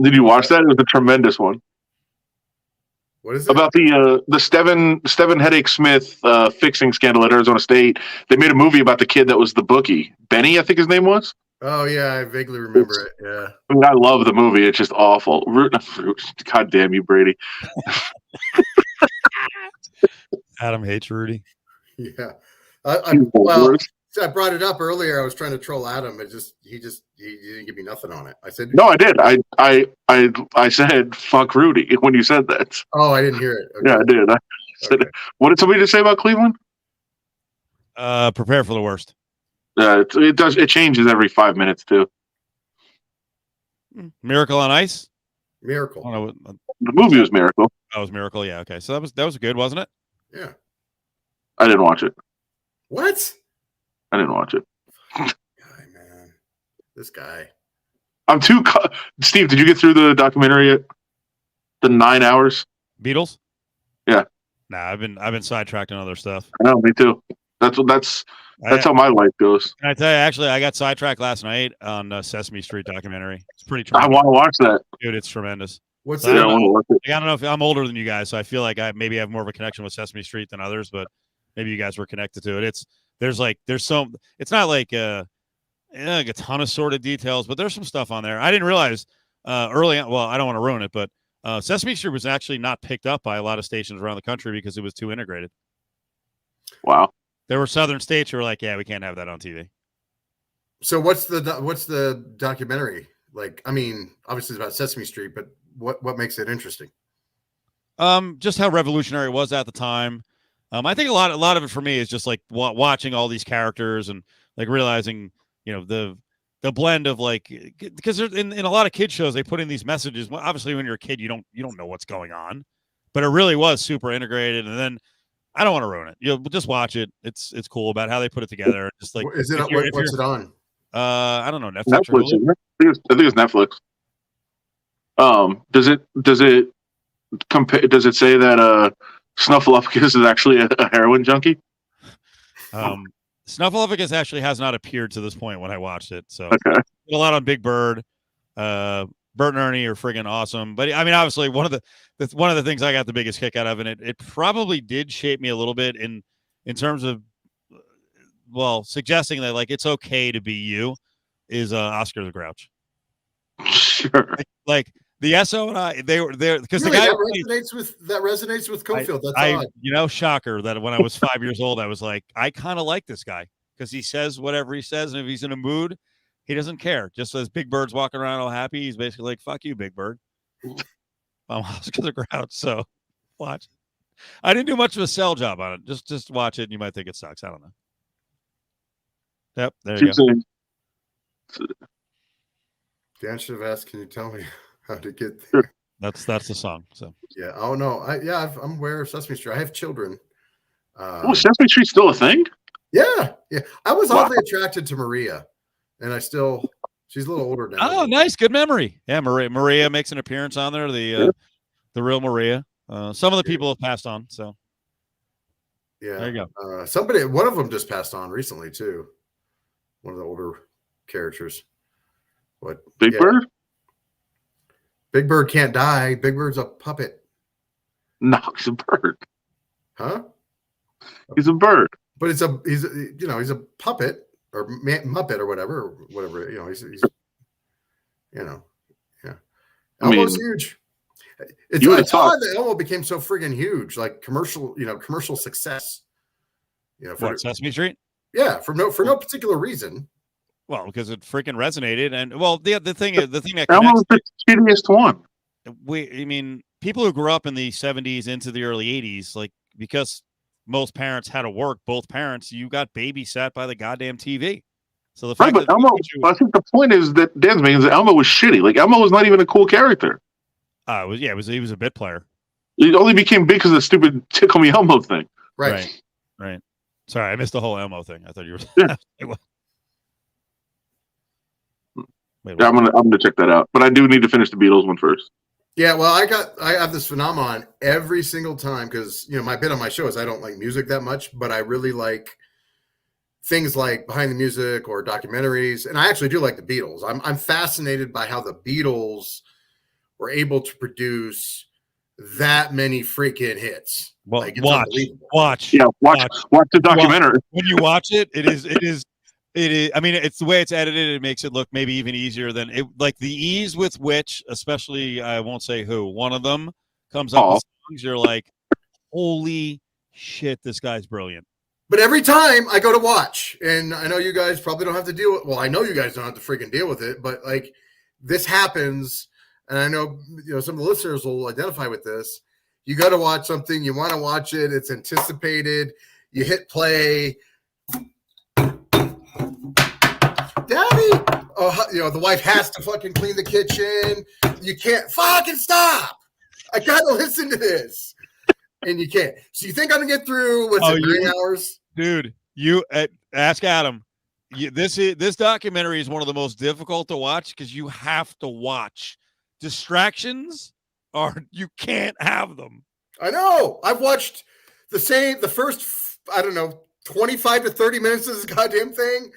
Did you watch that? It was a tremendous one.
What is it?
About the Steven Headache Smith fixing scandal at Arizona State. They made a movie about the kid that was the bookie. Benny, I think his name was.
Oh yeah, I vaguely remember it. Yeah.
I mean, I love the movie. It's just awful. God damn you, Brady.
Adam hates Rudy.
Yeah. I brought it up earlier. I was trying to troll Adam. He didn't give me nothing on it. I said
no, I did. I said fuck Rudy when you said that.
Oh, I didn't hear it. Okay.
Yeah, I did. I said, okay. What did somebody just say about Cleveland?
Prepare for the worst.
It does. It changes every 5 minutes too.
Miracle on Ice.
Miracle.
The movie was Miracle.
That was Miracle. Yeah. Okay. So that was good, wasn't it?
Yeah.
I didn't watch it.
What?
I didn't watch it.
Guy, man. This guy.
I'm too. Steve, did you get through the documentary yet? The 9 hours.
Beatles.
Yeah.
Nah, I've been sidetracked on other stuff.
I know, me too. That's how my life goes.
Can I tell you? Actually, I got sidetracked last night on Sesame Street documentary. It's pretty
tremendous. I want to watch that,
dude. It's tremendous.
What's
so
it?
I don't know if I'm older than you guys, so I feel like I maybe have more of a connection with Sesame Street than others. But maybe you guys were connected to it. There's some. It's not like like a ton of sordid details, but there's some stuff on there. I didn't realize early on. Well, I don't want to ruin it, but Sesame Street was actually not picked up by a lot of stations around the country because it was too integrated.
Wow.
There were southern states who were like, yeah, we can't have that on TV.
So what's the documentary? Like, I mean, obviously it's about Sesame Street, but what makes it interesting?
Just how revolutionary it was at the time. I think a lot of it for me is just like watching all these characters and like realizing, the blend of like, because in a lot of kid shows, they put in these messages. Well, obviously when you're a kid, you don't know what's going on, but it really was super integrated. And then I don't want to ruin it. Just watch it. It's cool about how they put it together. Just like,
is it? What's it on?
I don't know. Netflix.
I think it's Netflix. Does it say that Snuffleupagus is actually a heroin junkie?
Snuffleupagus actually has not appeared to this point when I watched it. So
okay.
A lot on Big Bird. Bert and Ernie are friggin' awesome. But I mean, obviously one of the things I got the biggest kick out of, and it probably did shape me a little bit in terms of, suggesting that like it's okay to be you, is Oscar the Grouch.
Sure.
Like the SO and I, they were there because
really,
the guy
that resonates with Cofield. That's odd.
Shocker that when I was 5 years old, I was like, I kind of like this guy because he says whatever he says, and if he's in a mood, He doesn't care. Just as Big Bird's walking around all happy, he's basically like, "Fuck you, Big Bird." I'm Oscar the Grouch. So watch. I didn't do much of a sell job on it. Just watch it, and you might think it sucks. I don't know. Yep, there you go.
Dan should have asked, "Can you tell me how to get there?"
That's the song. So
yeah. Oh no. I'm aware of Sesame Street. I have children.
Sesame Street's still a thing?
Yeah. I was oddly attracted to Maria, and she's a little older now.
Oh, nice, good memory. Yeah, Maria makes an appearance on there. The real Maria. Some of the people have passed on. So
yeah,
there you
go. One of them just passed on recently too. One of the older characters. What?
Big Bird?
Big Bird can't die. Big Bird's a puppet.
No, he's a bird.
Huh?
He's a bird.
But he's a puppet or muppet or whatever. He's yeah. Elmo's huge. It's odd that Elmo became so friggin' huge, like commercial success.
For Sesame Street?
Yeah, for no particular reason.
Well, because it freaking resonated, and the thing that
Elmo's the shittiest one.
People who grew up in the 70s into the early 80s, like, because most parents had to work, both parents, you got babysat by the goddamn TV. So the fact that
Elmo, I think the point is that Dan's making is that Elmo was shitty. Like, Elmo was not even a cool character.
He was a bit player.
He only became big because of the stupid Tickle Me Elmo thing.
Right.
Sorry, I missed the whole Elmo thing. I thought you were.
Yeah. I'm gonna check that out, but I do need to finish the Beatles one first.
Yeah, well, I have this phenomenon every single time because my bit on my show is I don't like music that much, but I really like things like behind the music or documentaries, and I actually do like the Beatles. I'm fascinated by how the Beatles were able to produce that many freaking hits.
Well,
like,
watch.
Yeah, watch the documentary.
When you watch it, it is. I mean, it's the way it's edited. It makes it look maybe even easier than it. Like the ease with which, especially, I won't say who, one of them comes up with songs. You're like, holy shit, this guy's brilliant.
But every time I go to watch, and I know you guys probably don't have to deal with. Well, I know you guys don't have to freaking deal with it, but like this happens, and I know some of the listeners will identify with this. You got to watch something. You want to watch it. It's anticipated. You hit play. Daddy, the wife has to fucking clean the kitchen. You can't fucking stop. I gotta listen to this, and you can't. So you think I'm gonna get through? 9 hours,
dude? You ask Adam. This documentary is one of the most difficult to watch because you have to watch. Distractions you can't have them.
I know. I've watched the first 25 to 30 minutes of this goddamn thing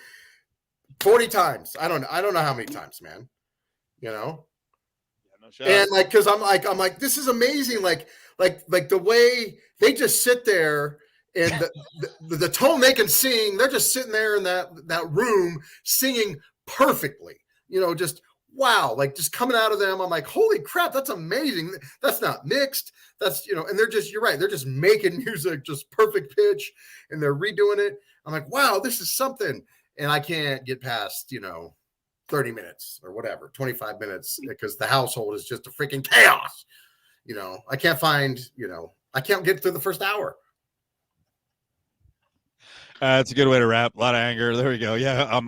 40 times. I don't know how many times, man. No shot. And like, because I'm like, this is amazing. Like the way they just sit there and the tone they can sing, they're just sitting there in that room singing perfectly. Just wow, like just coming out of them. I'm like, holy crap, that's amazing. That's not mixed. That's and you're right. They're just making music just perfect pitch, and they're redoing it. I'm like, wow, this is something. And I can't get past, 30 minutes or whatever, 25 minutes, because the household is just a freaking chaos. I can't find, I can't get through the first hour.
That's a good way to wrap. A lot of anger. There we go. Yeah, I'm